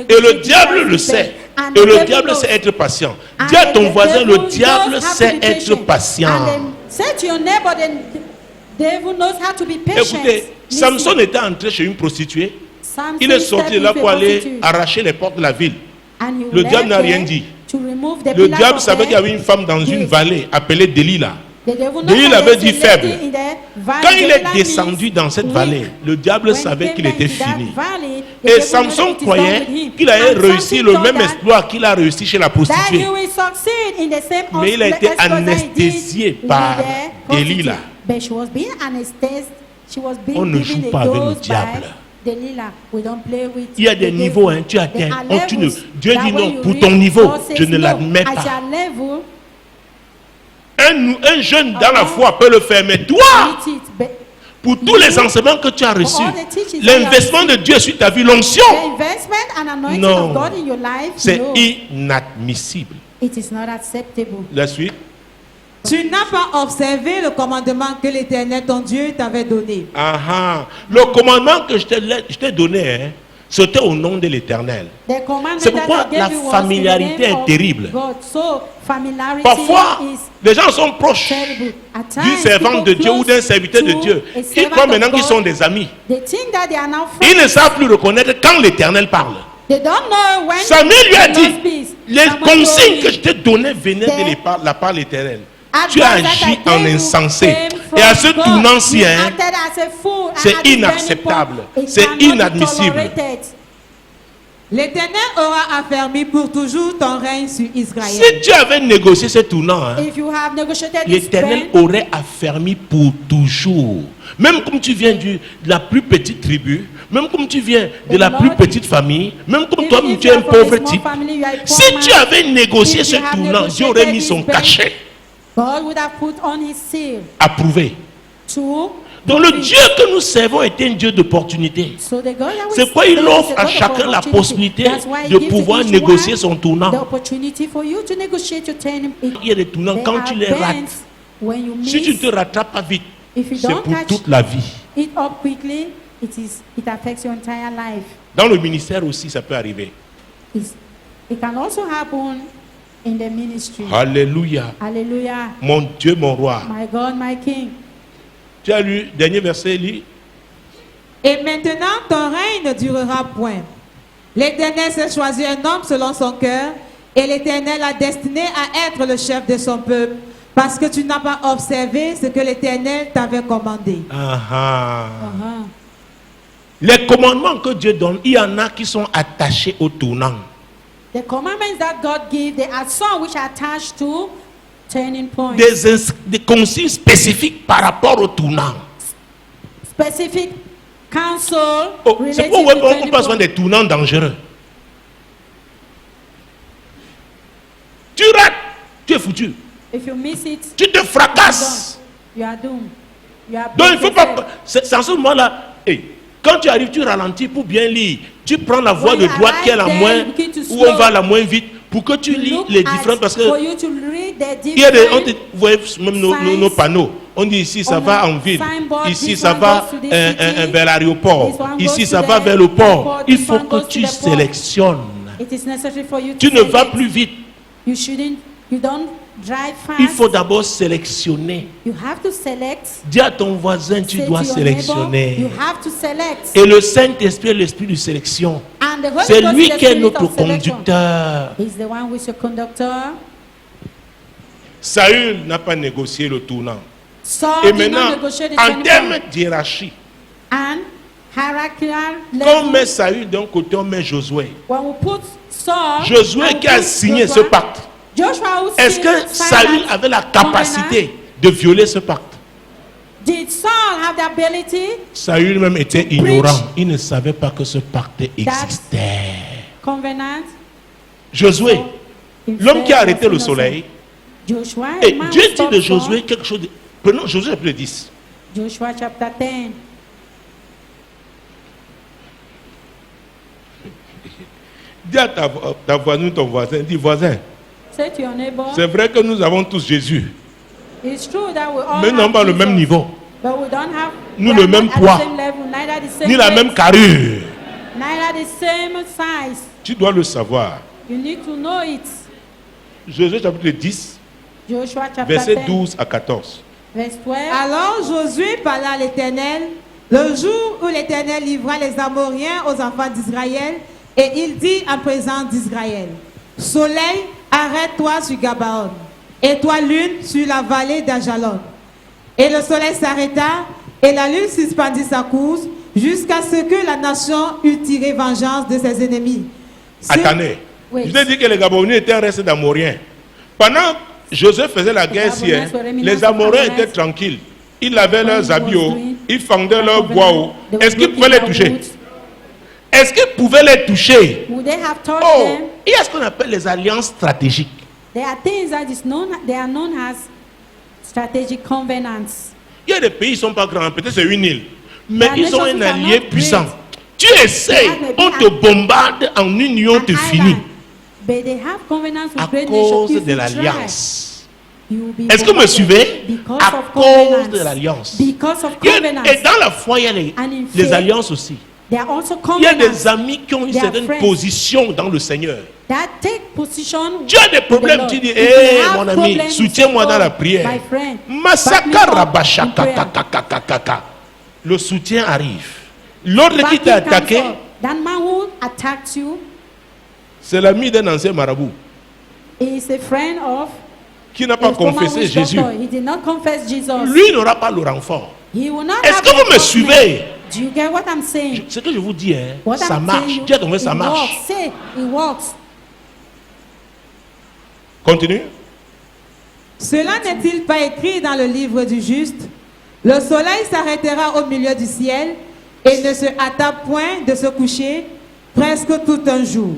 Et le diable le sait. Et le diable sait être patient. Dis à ton voisin, le diable sait être patient. Écoutez, Samson était entré chez une prostituée. Il est sorti de là pour aller arracher les portes de la ville. Le diable n'a rien dit. Le diable savait qu'il y avait une femme dans une vallée appelée Delilah. Delilah avait dit faible. Quand il est descendu dans cette vallée, le diable savait qu'il était fini. Et Samson croyait qu'il allait réussir le même exploit qu'il a réussi chez la prostituée. Mais il a été anesthésié par Delilah. On ne joue pas avec le diable. Il y a des niveaux, hein, tu atteins. Dieu dit non, pour ton niveau, je ne l'admets pas. Un jeune dans la foi peut le faire, mais toi, pour tous les enseignements que tu as reçus, l'investissement de Dieu sur ta vie, l'onction, non, c'est inadmissible. it is not acceptable. La suite. Tu n'as pas observé le commandement que l'Éternel, ton Dieu, t'avait donné. Le commandement que je t'ai donné, hein, c'était au nom de l'Éternel. The commandment C'est pourquoi that I la gave you was familiarité in the name est of terrible. God. So, familiarity Parfois, is les gens sont proches terrible. At du times, servant de people Dieu ou d'un close serviteur de to Dieu. a Ils servant croient of maintenant qu'ils God, sont des amis. they think that they are now Ils friends. ne savent plus reconnaître quand l'Éternel parle. They don't know when Samuel lui a the dit, Lord speaks. les Someone consignes told que me, je t'ai données venaient de la part de l'Éternel. Tu as agi en insensé. Et à ce tournant-ci, hein, c'est inacceptable. C'est inadmissible. L'Éternel aura affermi pour toujours ton règne sur Israël. Si tu avais négocié ce tournant, hein, If you have negotiated this l'Éternel pen, aurait affermi pour toujours. Même comme tu viens de la plus petite tribu, même comme tu viens de la plus petite famille, même comme toi if tu you es un are from a pauvre small type, family, you are a poor si man, tu avais négocié if ce you have tournant, Dieu aurait mis son negotiated this cachet God would have put on his seal approuvé. to Donc le Dieu que nous servons est un Dieu d'opportunité. So the God that we C'est pourquoi il serve is offre a à God of chacun la opportunity. possibilité That's why he de gives to pouvoir each négocier one son tournant. the opportunity for you to negotiate your turn. Il y a des tournants, There quand are tu les rates, bends when you si tu ne miss, te rattrapes pas vite, if you c'est don't pour catch toute la vie. it up quickly, it affects your entire life. Dans le ministère aussi, ça peut arriver. It can also happen in the ministry. Alléluia. Hallelujah. Mon Dieu, mon roi. My God, my King. Tu as lu, dernier verset, lis. Et maintenant, ton règne ne durera point. L'Éternel s'est choisi un homme selon son cœur, et l'Éternel l'a destiné à être le chef de son peuple, parce que tu n'as pas observé ce que l'Éternel t'avait commandé. Uh-huh. Les commandements que Dieu donne, il y en a qui sont attachés au tournant. The commandments that God gives, there are some which are attached to turning points. Des consignes spécifiques par rapport au tournant. Specific counsel C'est related pourquoi to on turning passe points. des tournants dangereux. Tu rates, tu es foutu. If you miss it, Tu te fracasses. you are doomed. You are Donc il faut broken. pas. C'est en ce moment-là. Quand tu arrives, tu ralentis pour bien lire. Tu prends la voie When de you droite qui est la arrive moins, there, you begin to où slow. on va la moins vite, pour que tu lis Look les at- différentes. Parce for que you to read the il y a des, different vous voyez même nos panneaux. On dit ici ça On va a en ville, signboard, ici this ça one va goes to the city, vers l'aéroport, this one ici goes ça to va the vers le port. airport, Il this faut one que goes to tu the port. sélectionnes. It is necessary for you to Tu ne vas select. plus vite. You don't drive fast. Il faut d'abord sélectionner. You have to select. Dis à ton voisin, tu Say dois to your neighbor, sélectionner. you have to select. Et le Saint-Esprit est l'esprit de sélection. And the Holy C'est Ghost lui is the qui est spirit notre of selection. conducteur. He's the one who is your conductor. Saül n'a pas négocié le tournant. Saul Et did not maintenant, negotiate the en turning termes point. d'hiérarchie, And hierarchical quand on met level, Saül d'un côté, on met Josué. when we put Saul, Josué and qui a put signé ce Joshua, pacte. Joshua who Est-ce que signed Saül that avait la covenant, capacité de violer ce pacte? Did Saul have the ability? Saül même était ignorant. Il ne savait pas que ce pacte existait. Covenant. Josué, In l'homme qui a fact, arrêté le innocent. soleil, Joshua, et a man Dieu who dit stopped de Saul. Josué quelque chose. Prenons Josué chapitre 10. Joshua chapter 10. Dis à ta voisine, ton voisin, dis voisin, Say to your neighbor, c'est vrai que nous avons tous Jésus, it's true that we all mais nous n'avons have pas le Jesus, même niveau, but we don't have Nous we le are même not at poids, the same level, neither the same ni la weight, même carrure. neither the same size. Tu dois le savoir. You need to know it. Josué chapitre 10, Joshua chapter versets 10, 12 à 14. verse 12. Alors Josué parla à l'Éternel le jour où l'Éternel livra les Amoriens aux enfants d'Israël, et il dit en présence d'Israël: Soleil, arrête-toi sur Gabaon, et toi lune sur la vallée d'Ajalon. Et le soleil s'arrêta, et la lune suspendit sa course, jusqu'à ce que la nation eût tiré vengeance de ses ennemis. Attendez, Oui. je t'ai dit que les Gabonais étaient un reste d'Amoriens. Pendant que Josué faisait la guerre ici, hein, les Amoriens étaient tranquilles. Ils avaient leurs habits hauts, ils fendaient leurs bois hauts. Est-ce qu'ils pouvaient les toucher? Est-ce qu'ils pouvaient les toucher? Would they have touched Oh, them? il y a ce qu'on appelle les alliances stratégiques. There are things that is known, they are known as strategic covenants. Il y a des pays qui ne sont pas grands, peut-être c'est une île, mais La ils ont nation un are allié not puissant. great. Tu essayes, They on have te bombarde en union, An te finit. island. But they have covenants with à great nations. cause If de you l'alliance. try, you will be Est-ce que vous me bombarded suivez? because À of cause covenants. de l'alliance. Because of Et covenants. dans la foi, il y a les And in faith, alliances aussi. There are also Il y a covenants des amis qui ont une They are certaine friends. position dans le Seigneur. that take position. Tu as des with the problèmes, Lord. tu dis, If you hé have mon ami, problems, soutiens-moi you dans say, la "Oh, prière. my friend, Massacre back me up in rabachaka, prayer." kakakakakaka. Le soutien arrive. L'autre qui Backing t'a comes attaqué, up. That man who attacked you c'est l'ami d'un ancien marabout is a friend of qui n'a a pas former confessé witch Jésus. doctor. He did not confess Jesus. Lui n'aura pas le renfort. He will not Est-ce have que vous me reinforcement. suivez? Do you get what I'm saying? Ce que je vous dis, hein, What ça I'm marche. saying, Dis à ton frère, ça it marche. works. Say, it works. Continue. Cela n'est-il pas écrit dans le livre du juste? Le soleil s'arrêtera au milieu du ciel et ne se hâta point de se coucher presque tout un jour.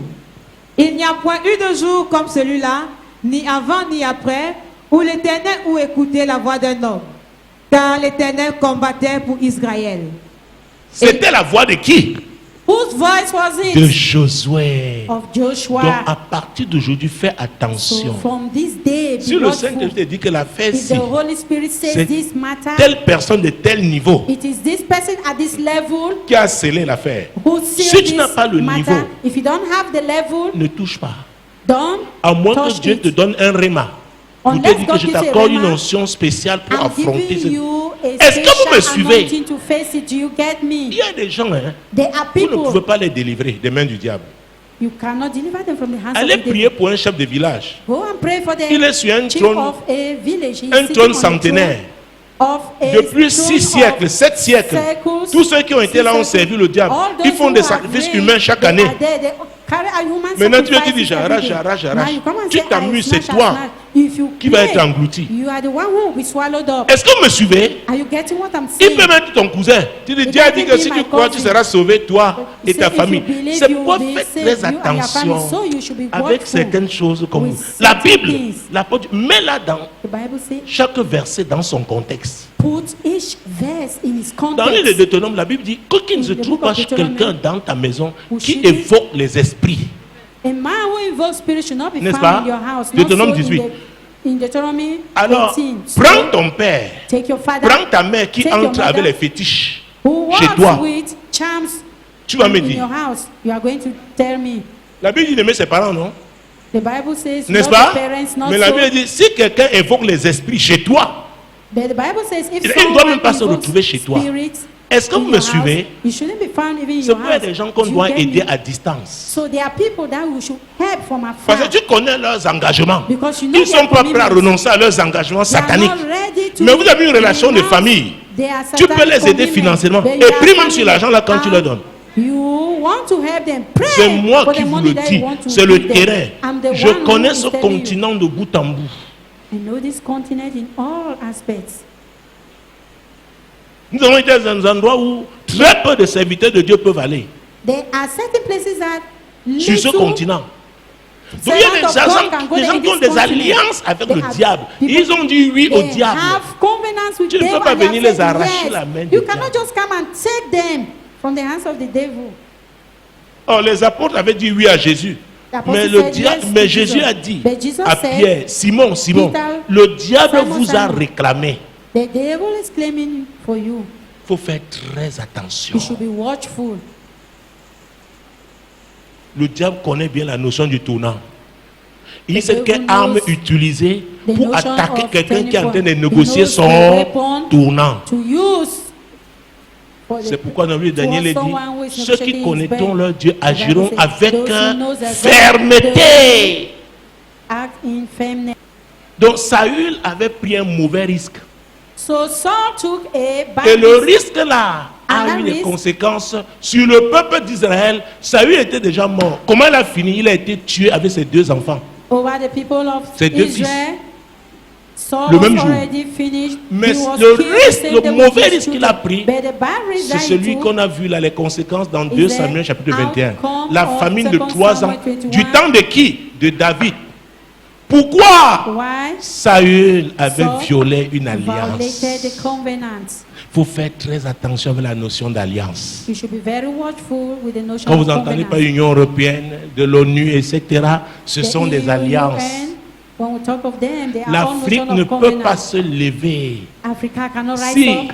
Il n'y a point eu de jour comme celui-là, ni avant ni après, où l'Éternel eût écouté la voix d'un homme. Car l'Éternel combattait pour Israël. C'était la voix de qui? Whose voice was it? De Josué. Of Donc Joshua. à partir d'aujourd'hui, fais So attention. from this day, Si be le watchful. Saint-Esprit dit que l'affaire If ci, the Holy Spirit says c'est this matter, telle personne de tel niveau it is this person at this level qui a scellé l'affaire, who si seals tu n'as this pas le matter. niveau, If you don't have the level, ne touche pas. don't À moins que touch Dieu it. te donne un réma. Pour te Unless dire que God je gives you a t'accorde une rhema, onction spéciale pour I'm affronter giving ce... you a Est-ce que vous me special suivez? anointing to face it. Do you get Il me? y a des gens, hein, There are vous ne pouvez people, pas les délivrer des mains du diable. you cannot deliver them from the hands Allez of the prier devil. pour un chef de village. Go and pray for the Il est sur un chief trône, of a village. He is un sitting trône on the centenaire. throne of a Depuis throne 6 siècles, of 7 siècles, circles, tous ceux qui ont été là ont 6 servi le diable. All those Ils font who des have sacrifices reigned, humains chaque they année. are there. They carry a human Maintenant, tu sacrifice te dis, j'arrache, every day. j'arrache, Now j'arrache. you come and Tu say, t'amuses, I c'est snatch, I toi snatch. If you qui va pray, être englouti. you are the one who will be swallowed up. Est-ce que vous me suivez? Are you getting what I'm Il saying? peut mettre ton cousin. Tu dis, It Dieu a can dit be que si my tu crois, tu cousin. seras sauvé, toi et Say ta if you famille. believe, C'est you pourquoi will be faites saved, très you and your family. attention So you should be avec watchful. certaines choses comme with la certain Bible. things. L'apôtre, mets-la dans The Bible says, chaque verset dans son contexte. put each verse in its Dans l'île de context. Deutéronome, la Bible dit qu'il ne se In the trouve book pas of quelqu'un Deuteronomy, dans ta maison who qui should évoque les esprits. A man who invokes spirit should not be N'est-ce found pas? in your house. Not Deutéronome so 18. in Deuteronomy Alors, 18. So, prends ton père, take your father prends ta mère qui take your entre avec mother, les fétiches who chez toi. walks with charms Tu vas me in dire. your house. You are going to tell me. La Bible dit d'aimer ses parents, non? The Bible says, N'est-ce love pas? your parents, not Mais la so. Bible dit, si quelqu'un évoque les esprits chez toi, But the Bible says, if il ne doit someone même pas se invokes retrouver chez toi. spirits Est-ce que in vous me your house, suivez? you shouldn't be found even in C'est your pour house. des gens qu'on Do you doit get aider me? à distance. So there are people that we should help from Parce afar. que tu connais leurs engagements. Because you Ils know ne sont their pas prêts à commitments. renoncer à leurs engagements They are sataniques. not ready to Mais vous avez une relation de renounce famille. their Tu peux satanic les aider commitments. financièrement. But Et you are prie même family sur l'argent là quand tu and leur donnes. You want to help them. Pray C'est moi for qui the vous money le that dis. you want to C'est le give them. terrain. I'm the Je one who connais is ce telling you. continent de bout en bout. I know this continent in all aspects. Nous avons été dans un endroit où très peu de serviteurs de Dieu peuvent aller. There are certain places that Sur ce little continent. Donc il y a des gens qui ont des alliances avec le diable. Ils ont dit oui au they diable. have covenants with Tu ne peux devil pas and they venir have les said arracher yes. la main You du cannot diable. just come and take them from the hands of the devil. Oh, les apôtres avaient dit oui à Jésus. The apostles Mais, le said diable, yes mais to Jésus Jesus. a dit But Jesus à said, Pierre, Simon, Peter, le diable Simon, vous a Simon. réclamé. The devil is claiming for you. Il faut faire très attention. You should be watchful. Le diable connaît bien la notion du tournant. Il The sait devil quelle arme knows utiliser the pour notion attaquer of quelqu'un qui est en train de turning négocier point. He knows son the weapon tournant. To use. for the- C'est pourquoi dans le livre de Daniel, il towards dit, someone who is ceux qui negotiating his connaîtront bed. leur Dieu The Bible agiront says, avec those who knows their God, fermeté. Act in firmness. Donc Saül avait pris un mauvais risque. So Saul took a bad Et le risk. risque là a And eu that des risk- conséquences sur le peuple d'Israël. Saül était déjà mort. Comment il a fini? Il a été tué avec ses 2 enfants. Over the people of Ses 2 Israel. Saul Le was même jour. already finished. Mais He was le killed risque, the same le day with mauvais his risque qu'il a children. pris, But the bad risk C'est that he celui took qu'on a vu là, les conséquences dans is 2 the Samuel chapitre 21. outcome La of famine de 2 3 ans. Samuel 21. Du temps de qui? De David. Pourquoi? Why? Saül avait Saul violé une violated alliance. the covenant. faut faire très attention avec la notion d'alliance. You should be very watchful with the notion Quand of vous entendez covenant. par Union européenne, de l'ONU, etc., ce The sont des EU, alliances. UN, when we talk of them, they are all L'Afrique notion ne of peut covenant. pas se lever Africa cannot rise si up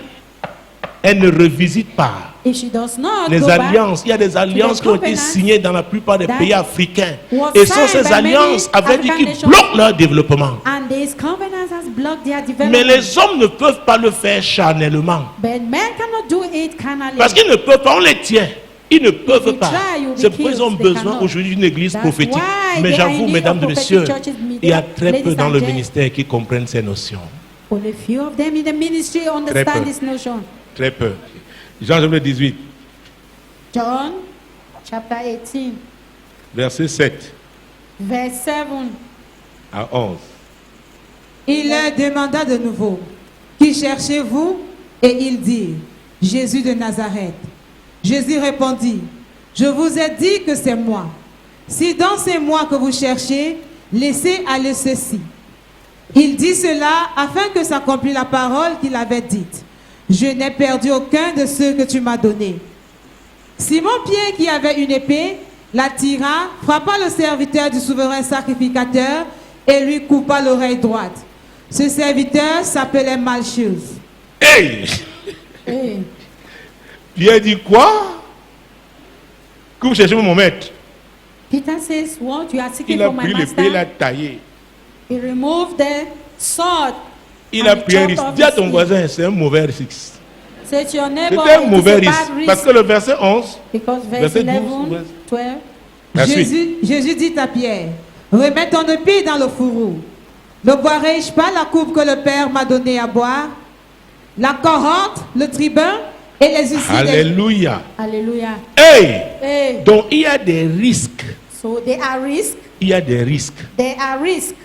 elle ne revisite pas if she does not les go back. alliances. Il y a des alliances qui ont été covenants signées dans la plupart des that pays africains. was Et sont signed ces by many alliances, avec dit, African qui nations. bloquent leur développement. And these covenants has blocked their Mais development. les hommes ne peuvent pas le faire charnellement. But men cannot do it carnally. Parce qu'ils ne peuvent pas, on les tient. Ils ne peuvent you pas. try, you'll be C'est pourquoi ils ont killed. They besoin cannot. aujourd'hui d'une église That's prophétique. why Mais they are in j'avoue, need mesdames of et prophetic messieurs, churches, il y a très ladies peu dans and le gents. ministère qui comprennent ces notions. Only few of them in the ministry understand peu. this notion. Très peu. Jean chapitre 18, John chapter 18, verset 7 verse 7. à 11. Il leur demanda de nouveau, qui cherchez-vous? Et ils dirent, Jésus de Nazareth. Jésus répondit, je vous ai dit que c'est moi. Si donc c'est moi que vous cherchez, laissez aller ceci. Il dit cela afin que s'accomplisse la parole qu'il avait dite. Je n'ai perdu aucun de ceux que tu m'as donnés. Simon-Pierre, qui avait une épée, la tira, frappa le serviteur du souverain sacrificateur et lui coupa l'oreille droite. Ce serviteur s'appelait Malchus. Hey! Hey. Pierre dit quoi? Que vous cherchez mon maître? Peter says, what? You are seeking Il a for my pris l'épée, il a master? taillé. He removed the sword. Il and a he pris un chopped risque. off Dis à his ton feet. voisin, c'est un mauvais risque. Say to your neighbor, C'était un it is mauvais a risque. bad risk. Parce que le verset 11, Because verse verset 11, 12, 12, la suite. Jésus dit à Pierre, remets ton épée dans le fourreau. Ne boirai-je pas la coupe que le Père m'a donnée à boire? La cohorte, le tribun et les huissiers. Alléluia. Hallelujah. Hey! Hey. Donc il y a des risques. So there are risks. Il y a des risques. There are risks.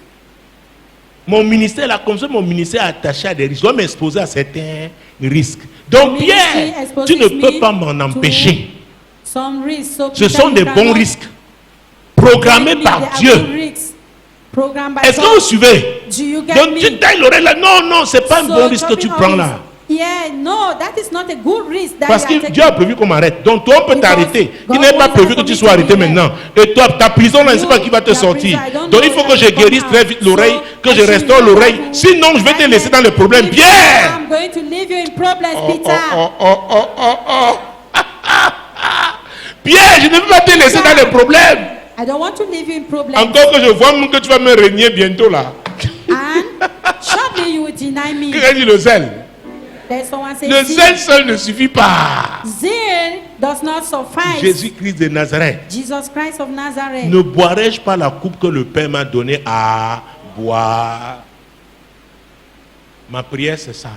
Mon ministère, là, comme ça, mon ministère est attaché à des risques. Je dois m'exposer à certains risques. Donc, Ministry Pierre, exposes tu ne me peux pas m'en to empêcher. Some risks. So Ce Peter, sont you des bons cannot risques programmés make me. par They are Dieu. good risks programmed by Est-ce que vous God. suivez? Do you get Donc, me? tu tailles l'oreille là. Non, non, c'est pas un So bon risque que tu chopping prends off là. his- Yeah, no, that is not a good risk that Parce you are que taking. Dieu a prévu qu'on m'arrête. Donc, toi, on peut Because t'arrêter. Il God n'est pas wants prévu us que to tu be sois arrêté here. maintenant. Et toi, ta prison, là, je ne sais You, pas qui va te your sortir. prison, I don't Donc, know il faut that que je will come guérisse out. très vite l'oreille, que So, je I restaure should l'oreille. know Sinon, je vais te that laisser dans le problème. if Pierre! I'm going to leave you in problems, Oh, Peter. oh, oh, oh, oh, oh. Pierre, je ne veux pas te laisser dans les problèmes. I don't want to leave you in problems. Encore que je vois que tu vas me régner bientôt là. And shortly you will deny me. Que dit le zèle? There's someone saying, Le zèle seul ne suffit pas. zeal does not suffice. Jésus-Christ de Nazareth. Jesus Christ of Nazareth. Ne boirai-je pas la coupe que le Père m'a donnée à boire? Ma prière, c'est ça.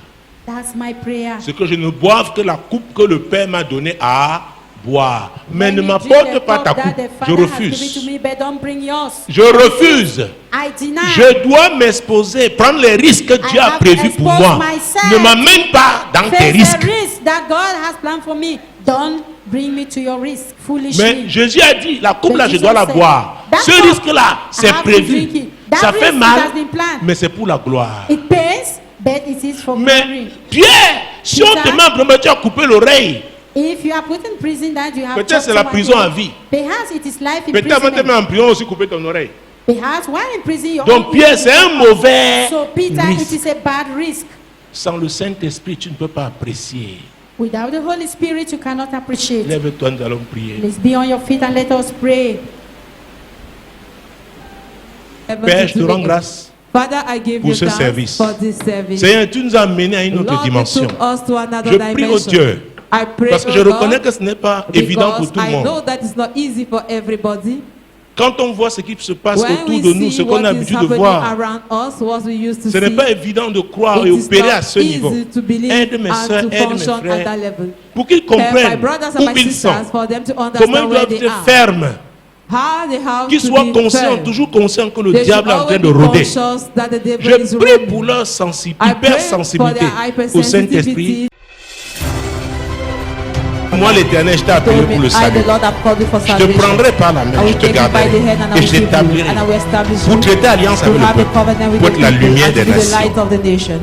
That's my prayer. C'est que je ne boive que la coupe que le Père m'a donnée à boire. Mais When ne you m'apporte drink the pas cup ta that coupe. the Je Father has given to refuse. me, but don't bring yours. Je refuse. I deny. Je dois m'exposer, prendre les risques que Dieu a have prévus pour exposed moi. myself. Ne m'amène pas dans tes Face the risques. risk that God has planned for me. Don't bring me to your risk foolishly. Mais Jésus a dit, la coupe But là, je Jesus dois la said, boire. that Ce cup, risque-là, I c'est have to prévu. drink it. That Ça fait risk mal, has been planned. mais c'est pour la gloire. It pains, but it is for Mais glory. Pierre, si on Peter, te met en prison, tu as coupé l'oreille. If you are put in prison, that you have Peut-être c'est la chopped prison à someone vie. dead. Perhaps it is life Peut-être avant de te mettre imprisonment. en prison, aussi couper ton oreille. Perhaps while in prison, you Donc Pierre, c'est un mauvais So Peter, it risque. is a bad risk. Sans le Saint-Esprit, tu ne peux pas apprécier. Without the Holy Spirit, you cannot appreciate. Lève-toi, nous allons prier. Please be on your feet and let us pray. Père, je te rends grâce. Father, I give pour you ce thanks service. for this service. Seigneur, tu nous as amenés à une autre Lord, you dimension. took us to another Je prie au dimension. Dieu, I pray, parce que oh je God, reconnais que ce n'est pas évident pour because tout le I know monde. that it's not easy for everybody. Quand on voit ce qui se passe When autour we de nous, see ce qu'on what a is l'habitude de happening voir, around us, what we used to ce n'est see, pas évident de croire et it is opérer à not ce niveau. easy to believe Aide mes and soeurs, to aide mes function at frères, that level. pour qu'ils Help my comprennent brothers and où my ils sont, sisters for them to comment understand ils where doivent they être are. fermes, How they have qu'ils to soient be conscients, firm. toujours conscients que le They should diable est en train always de be rôder. conscious that the devil Je is prie running. pour leur I pray hypersensibilité for their au Saint-Esprit. hypersensitivity. Moi, l'Éternel, je t'ai appelé Told me, pour le I, salut. the Lord, have called you for Je te salvation. prendrai par la I main, will je te take you by garderai the hand and I et will je keep you t'établirai and I will establish pour you traiter alliance to avec le have a peuple, covenant with pour the être la people lumière and to des be the nations. light of the nation.